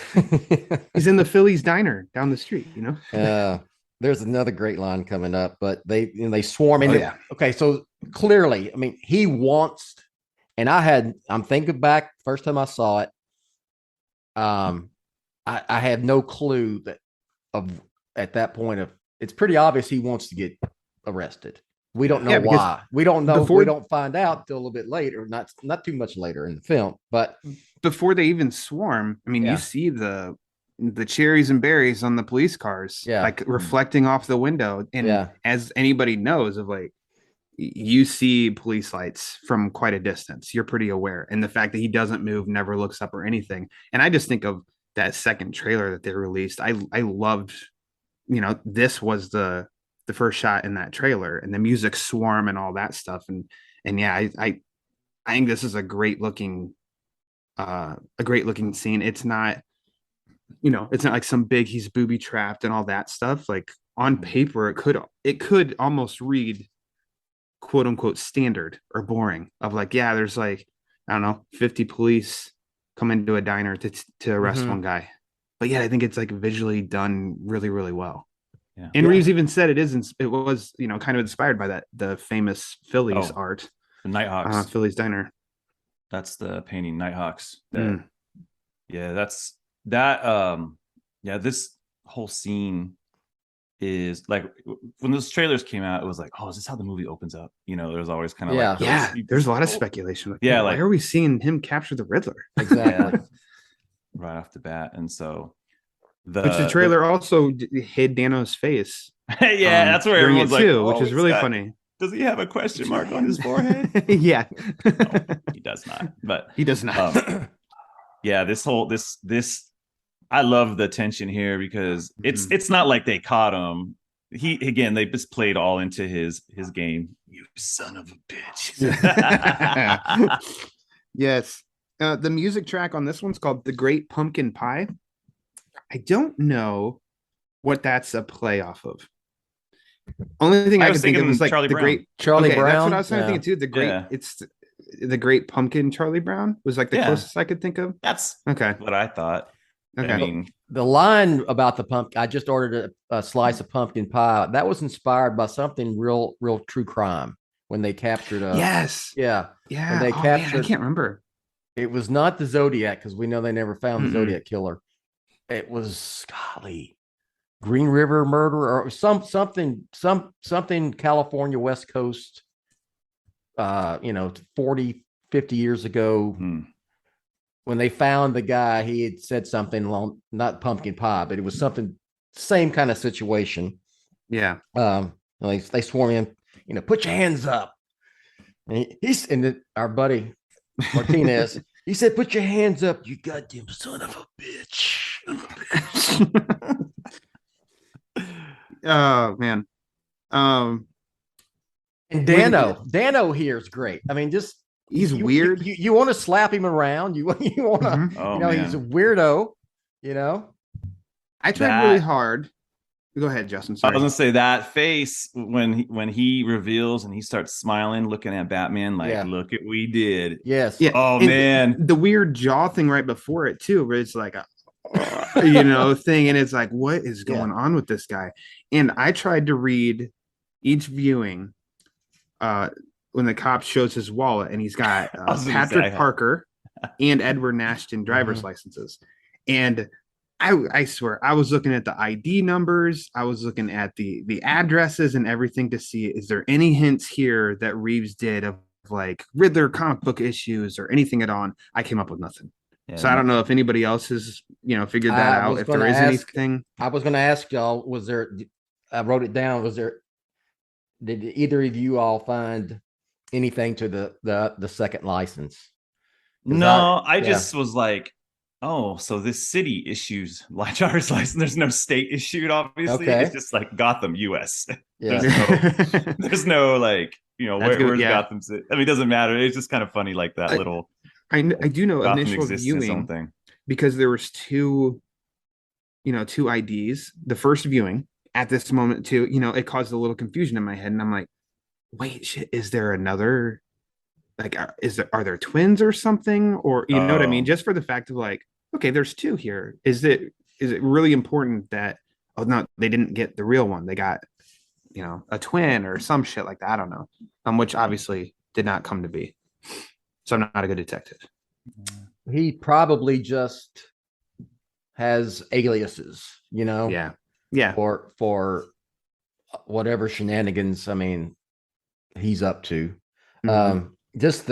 He's in the Phillies diner down the street, you know? There's another great line coming up, but they swarm into. yeah. Okay, so clearly, I mean, he wants, and I'm thinking back first time I saw it. I had no clue at that point it's pretty obvious he wants to get arrested. We don't know why. We don't know. We don't find out till a little bit later, not too much later in the film. But before they even swarm, I mean, you see the cherries and berries on the police cars, like reflecting off the window. And as anybody knows, of like, you see police lights from quite a distance. You're pretty aware, and the fact that he doesn't move, never looks up or anything. And I just think of that second trailer that they released. I loved, you know, this was the first shot in that trailer, and the music swarm and all that stuff. And yeah, I think this is a great looking scene. It's not, you know, it's not like some big, he's booby trapped and all that stuff. Like on paper, it could almost read quote unquote standard or boring, of like, yeah, there's like, I don't know, 50 police come into a diner to arrest one guy. But yeah, I think it's like visually done really, really well. Yeah. And Reeves even said it was, you know, kind of inspired by the famous Phillies art. The Nighthawks. Phillies diner. That's the painting, Nighthawks. Yeah, that's that. Yeah, this whole scene is like, when those trailers came out, it was like, oh, is this how the movie opens up? You know, there's always kind of like, there's a lot of speculation. Like, like, why are we seeing him capture the Riddler? Exactly. Right off the bat. And so the trailer also hid Dano's face. That's where everyone's like, which is really funny. Does he have a question mark on his forehead? Yeah. No, he does not. But he does not. Yeah, this I love the tension here, because it's not like they caught him. They just played all into his game. You son of a bitch. Yes. The music track on this one's called The Great Pumpkin Pie. I don't know what that's a play off of. Only thing I could think of was like Charlie Brown. Great Charlie Brown. That's what I was trying to think of too. It's the Great Pumpkin Charlie Brown was like the closest I could think of. That's okay. What I thought. Okay. I mean, the line about the pumpkin, I just ordered a slice of pumpkin pie. That was inspired by something real true crime when they captured yes. Yeah. Yeah. When they captured, man, I can't remember. It was not the Zodiac, because we know they never found the Zodiac killer. It was Green River Murder or something California West Coast, 40, 50 years ago. When they found the guy, he had said something along, not pumpkin pie, but it was something, same kind of situation. Yeah. They swarm in. put your hands up. And our buddy Martinez, he said, put your hands up, you goddamn son of a bitch. Oh man. And Dano here is great. I mean, just he's weird. You want to slap him around. You want to, he's a weirdo. I tried really hard. Go ahead, Justin. Sorry. I was gonna say that face when he reveals and he starts smiling, looking at Batman, like, look at what we did. Yes. Yeah. Oh and man, the weird jaw thing right before it too, where it's like a thing, and it's like, what is going on with this guy? And I tried to read each viewing when the cop shows his wallet and he's got Patrick Parker and Edward Nashton driver's licenses, and I swear I was looking at the ID numbers, I was looking at the addresses and everything to see, is there any hints here that Reeves did of like Riddler comic book issues or anything at all? I came up with nothing. So I don't know if anybody else has figured that out, if there is anything. I was going to ask y'all, I wrote it down, did either of you all find anything to the second license? No, I just was like, oh, so this city issues driver's license. There's no state issued, obviously. Okay. It's just like Gotham, US. Yeah. There's no where's Gotham City? I mean, it doesn't matter. It's just kind of funny, like that little. I do know Gotham initial viewing something. Because there was two IDs. The first viewing at this moment too, it caused a little confusion in my head, and I'm like, wait, shit, is there another? Like, are there twins or something? Or you know what I mean? Just for the fact of like, okay, there's two here. Is it really important that no, they didn't get the real one? They got a twin or some shit like that. I don't know. Which obviously did not come to be. So I'm not a good detective. He probably just has aliases, Yeah. For whatever shenanigans, he's up to. Just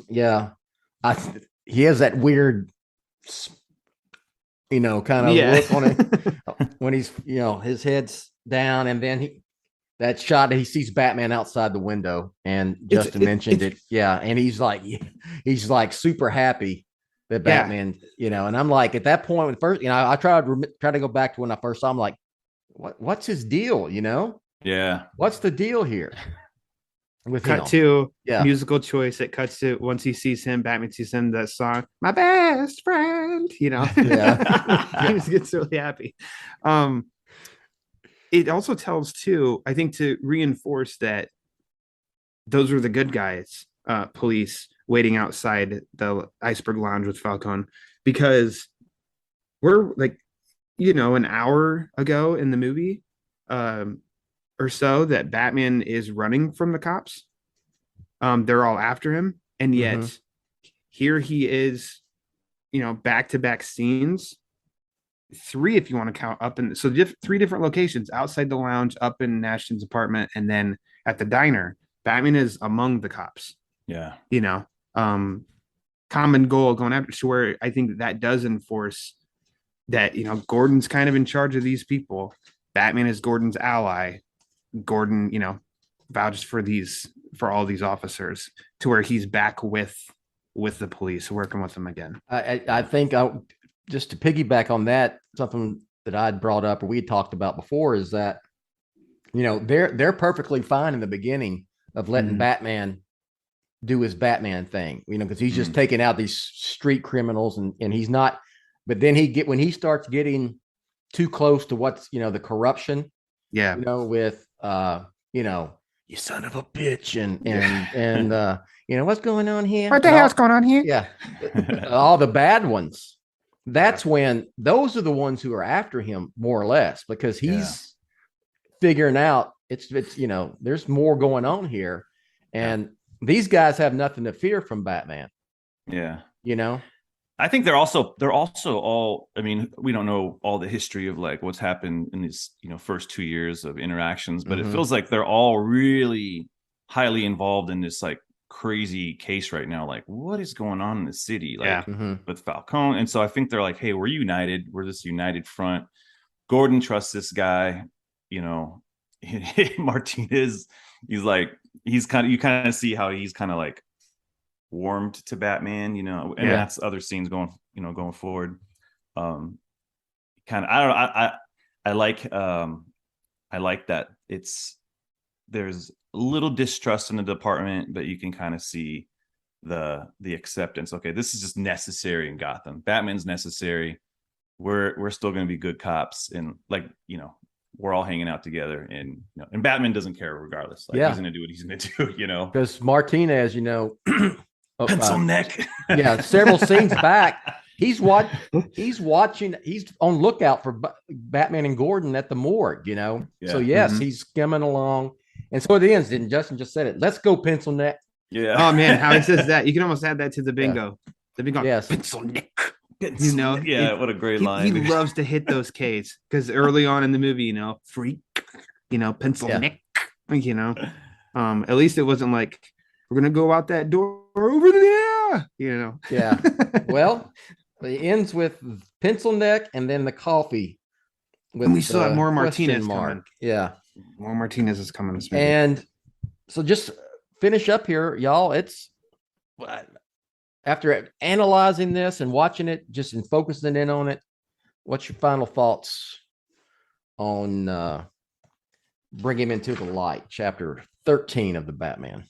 he has that weird, kind of look on it when he's, his head's down, and then that shot that he sees Batman outside the window, and Justin mentioned it. Yeah. And he's like super happy that Batman, and I'm like, at that point, when first, I tried to go back to when I first saw him, like, what's his deal? Yeah. What's the deal here? With cut to musical choice. It cuts to once he sees him, Batman sees him, that song, my best friend, he just gets really happy. It also tells too, I think, to reinforce that those were the good guys, police waiting outside the Iceberg Lounge with Falcone, because we're like, an hour ago in the movie, or so, that Batman is running from the cops. They're all after him, and yet here he is, back-to-back scenes, 3 if you want to count up in, so 3 different locations: outside the lounge, up in Nashton's apartment, and then at the diner. Batman is among the cops. Yeah. Common goal going after, to where I think that does enforce that, Gordon's kind of in charge of these people. Batman is Gordon's ally. Gordon, vouches for all these officers, to where he's back with the police, working with them again. I think just to piggyback on that, something that I'd brought up or we had talked about before is that, they're perfectly fine in the beginning of letting Batman do his Batman thing, because he's just taking out these street criminals, and he's not. But then when he starts getting too close to what's the corruption, with you son of a bitch, and what's going on here? What the hell's going on here? Yeah, all the bad ones. That's when those are the ones who are after him, more or less, because he's figuring out it's there's more going on here, and these guys have nothing to fear from Batman. Yeah, I think they're also all. I mean, we don't know all the history of like what's happened in these first 2 years of interactions, but it feels like they're all really highly involved in this like crazy case right now. Like, what is going on in the city? Like with Falcone, and so I think they're like, hey, we're united. We're this united front. Gordon trusts this guy. Martinez he's like he's kind of you kind of see how he's kind of like warmed to Batman, and that's other scenes going forward. Kind of I don't know I like that there's a little distrust in the department, but you can kind of see the acceptance. Okay, this is just necessary in Gotham. Batman's necessary. We're still going to be good cops, and we're all hanging out together, and Batman doesn't care regardless. He's going to do what he's going to do. Because Martinez, pencil neck. Several scenes back, he's watching. He's on lookout for Batman and Gordon at the morgue. So yes, he's skimming along, and so it ends. Didn't Justin just said it? Let's go, pencil neck. Yeah. Oh man, how he says that, you can almost add that to the bingo. The bingo. Yes. Pencil neck. Yeah, what a great line. He loves to hit those K's because early on in the movie, freak, pencil neck, at least it wasn't like we're gonna go out that door over there, Yeah. Well, it ends with pencil neck and then the coffee. And we still have more Martinez coming. Yeah, more Martinez is coming this movie. And so just finish up here, y'all. It's after analyzing this and watching it, just and focusing in on it, what's your final thoughts on Bring Him Into the Light, chapter 13 of the Batman?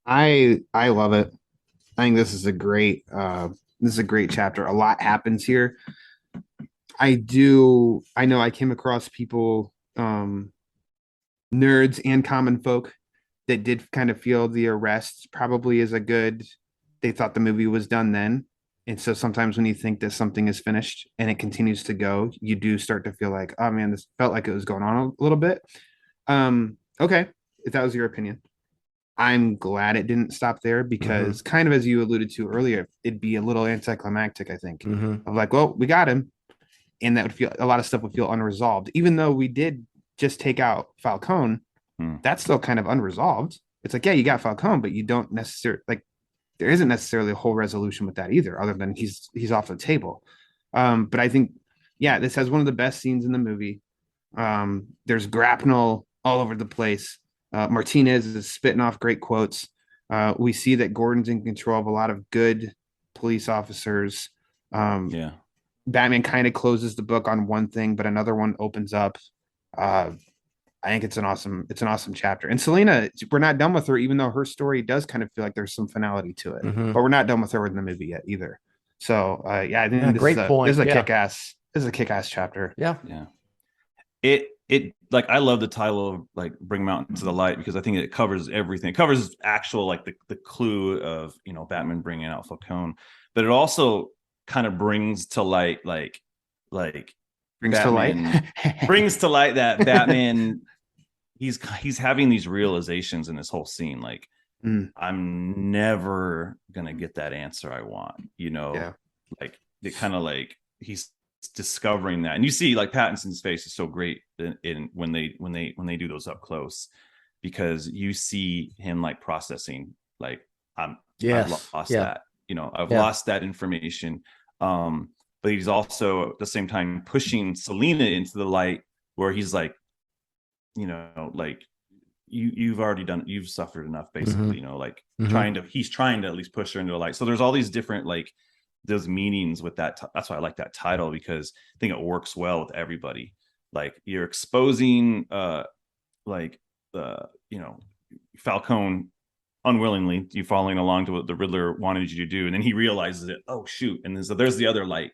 I love it. I think this is a great chapter. A lot happens here. I know I came across people, nerds and common folk, that did kind of feel the arrest probably is they thought the movie was done then. And so sometimes when you think that something is finished and it continues to go, you do start to feel like, oh man, this felt like it was going on a little bit. Okay, if that was your opinion, I'm glad it didn't stop there, because kind of as you alluded to earlier, it'd be a little anticlimactic, I think, of like, well, we got him. And that would feel, a lot of stuff would feel unresolved, even though we did just take out Falcone. That's still kind of unresolved. It's like, yeah, you got Falcone, but you don't necessarily there isn't necessarily a whole resolution with that either, other than he's off the table. But I think, this has one of the best scenes in the movie. There's grapnel all over the place. Martinez is spitting off great quotes. We see that Gordon's in control of a lot of good police officers. Batman kind of closes the book on one thing, but another one opens up. I think it's an awesome chapter. And Selena, we're not done with her, even though her story does kind of feel like there's some finality to it, but we're not done with her in the movie yet either. So I think great point. This is a kick-ass chapter. Yeah. It like, I love the title of like Bring Mountain to the Light, because I think it covers everything. It covers actual like the clue of Batman bringing out Falcone, but it also kind of brings to light brings to light that Batman he's having these realizations in this whole scene, like I'm never gonna get that answer I want, like it kind of like he's discovering that. And you see like Pattinson's face is so great in when they do those up close, because you see him like processing, like I've lost that, I've lost that information. But he's also at the same time pushing Selena into the light, where he's like, like you've suffered enough, basically, he's trying to at least push her into the light. So there's all these different like those meanings with that. That's why I like that title, because I think it works well with everybody. Like you're exposing Falcone unwillingly, you following along to what the Riddler wanted you to do, and then he realizes it. Oh shoot! And then, so there's the other light.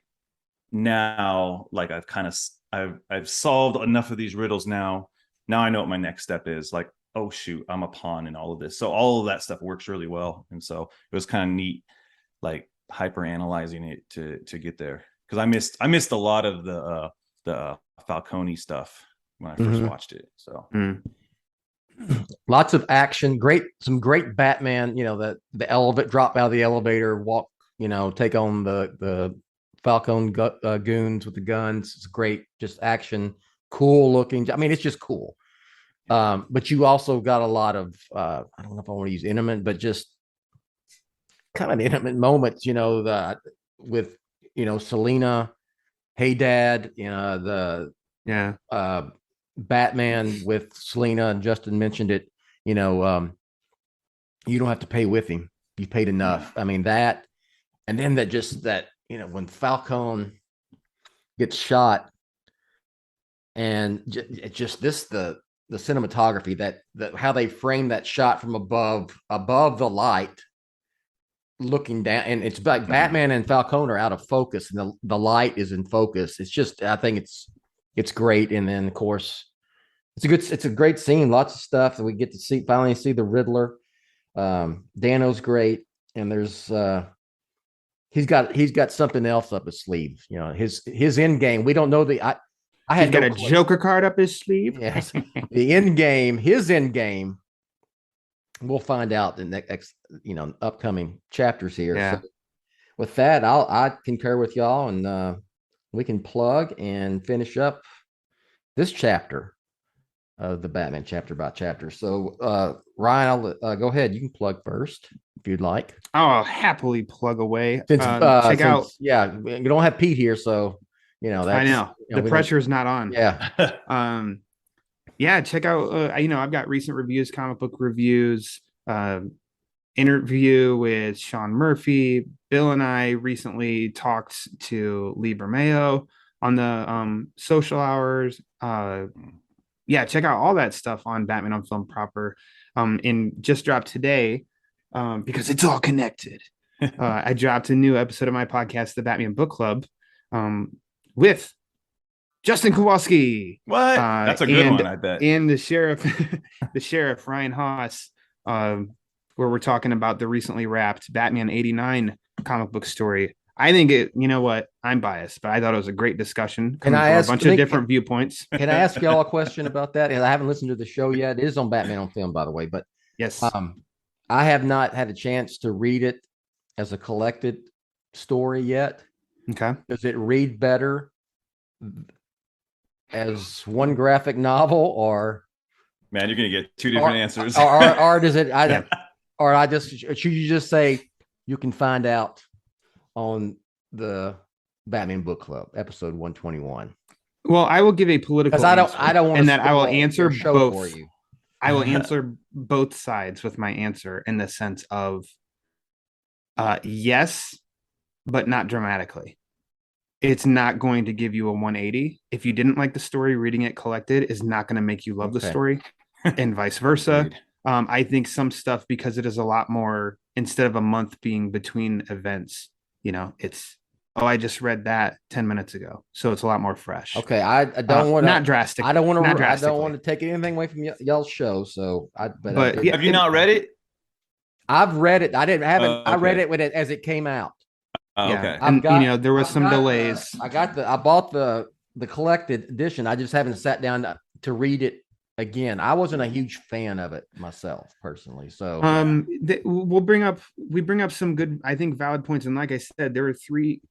Now, like I've solved enough of these riddles. Now I know what my next step is. Like, oh shoot, I'm a pawn in all of this. So all of that stuff works really well, and so it was kind of neat, like hyper analyzing it to get there, because I missed a lot of the Falcone stuff when I first watched it. So. Lots of action, some great Batman, the drop out of the elevator, walk, take on the Falcone goons with the guns. It's great, just action, cool looking. I mean, it's just cool. But you also got a lot of, I don't know if I want to use intimate, but just kind of intimate moments, with, Selena, hey dad, Batman with Selena, and Justin mentioned it. You know, you don't have to pay with him. You paid enough. I mean that, and then that when Falcone gets shot, and just the cinematography that how they frame that shot from above the light, looking down, and it's like Batman and Falcone are out of focus, and the light is in focus. It's just, I think it's great. And then of course it's a great scene. Lots of stuff that we get to finally see the Riddler. Dano's great, and there's he's got something else up his sleeve. You know, his end game. We don't know I had got a Joker card up his sleeve. Yes, the end game, his end game. We'll find out in the next, upcoming chapters here. Yeah. So with that, I concur with y'all, and we can plug and finish up this chapter of the Batman chapter by chapter. So Ryan, I'll go ahead. You can plug first if you'd like. I'll happily plug away. Check out. Yeah, we don't have Pete here, so that's, I know the pressure is not on. Yeah. Yeah, check out. I've got recent reviews, comic book reviews, interview with Sean Murphy. Bill and I recently talked to Lee Bermeo on the social hours. Check out all that stuff on Batman on Film proper. And just dropped today because it's all connected. I dropped a new episode of my podcast, The Batman Book Club, with Justin Kowalski. What? That's a good one, I bet. And the sheriff Ryan Haas, where we're talking about the recently wrapped Batman 89 comic book story. I think I'm biased, but I thought it was a great discussion. Can I ask a bunch of different viewpoints? Can I ask y'all a question about that? And I haven't listened to the show yet. It is on Batman on Film, by the way, but yes, I have not had a chance to read it as a collected story yet. Okay. Does it read better as one graphic novel, or man, you're gonna get two different answers, or does it? Should you just say you can find out on the Batman Book Club episode 121? Well, I will give a political. I don't want, and that I will answer both for you. I will answer both sides with my answer in the sense of, yes, but not dramatically. It's not going to give you a 180. If you didn't like the story, reading it collected is not going to make you love the story, and vice versa. I think some stuff, because it is a lot more, instead of a month being between events, it's, I just read that 10 minutes ago, so it's a lot more fresh. Okay, I don't want to, not drastic. I don't want to take anything away from y'all's show. So have you not read it? I've read it. I read it as it came out. Okay. And there was some delays. I bought the collected edition. I just haven't sat down to read it again. I wasn't a huge fan of it myself personally. So we bring up some good, I think, valid points. And like I said, there were three,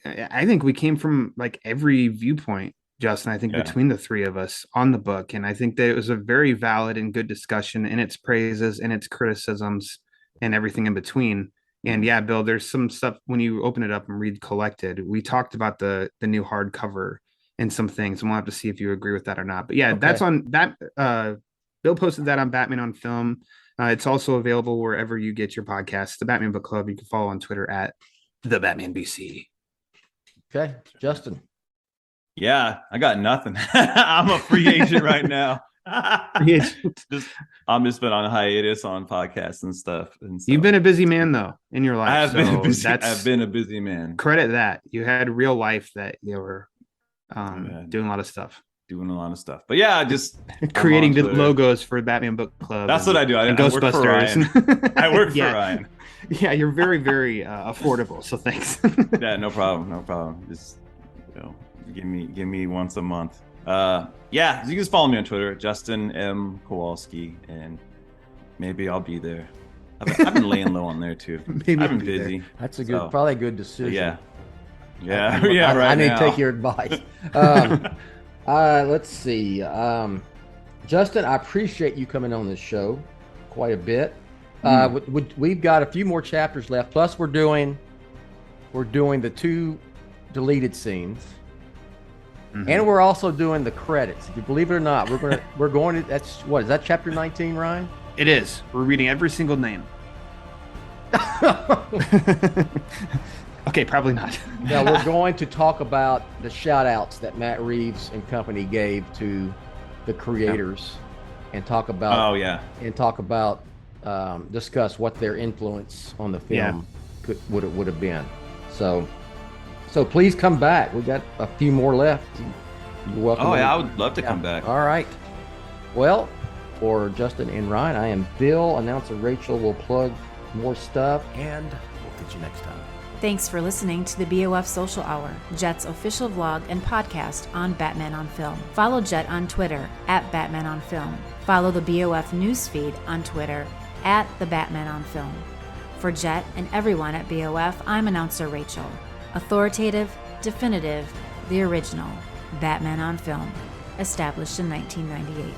I think we came from like every viewpoint, Justin, I think between the three of us on the book. And I think that it was a very valid and good discussion in its praises and its criticisms and everything in between. And yeah, Bill, there's some stuff when you open it up and read collected. We talked about the new hardcover and some things, and we'll have to see if you agree with that or not. But yeah, that's on that. Bill posted that on Batman on Film. It's also available wherever you get your podcasts. The Batman Book Club. You can follow on Twitter at the Batman BC. Okay, Justin. Yeah, I got nothing. I'm a free agent right now. I'm just been on a hiatus on podcasts and stuff. And so, you've been a busy man though in your life. I've been a busy man. Credit that you had real life that you were doing a lot of stuff. But yeah, just creating the logos for Batman Book Club. That's what I do. I Ghostbusters. Work for Ryan. I work for Ryan. Yeah, you're very, very affordable. So thanks. Yeah, no problem. Just give me once a month. Yeah, you can just follow me on Twitter, Justin M. Kowalski, and maybe I'll be there. I've been laying low on there too. I've been busy. There. That's probably a good decision. Yeah. I need to take your advice. Let's see. Justin, I appreciate you coming on this show quite a bit. We've got a few more chapters left. Plus, we're doing the 2 deleted scenes. And we're also doing the credits. If you believe it or not, we're going to that's what is that chapter 19, Ryan? It is. We're reading every single name. Okay, probably not. Now we're going to talk about the shout outs that Matt Reeves and company gave to the creators and talk about discuss what their influence on the film would have been. So please come back. We got a few more left. You're welcome. Oh yeah, I would love to come back. All right. Well, for Justin and Ryan, I am Bill. Announcer Rachel will plug more stuff, and we'll catch you next time. Thanks for listening to the BOF Social Hour, Jet's official vlog and podcast on Batman on Film. Follow Jet on Twitter at Batman on Film. Follow the BOF newsfeed on Twitter at the Batman on Film. For Jet and everyone at BOF, I'm announcer Rachel. Authoritative, definitive, the original Batman on Film, established in 1998.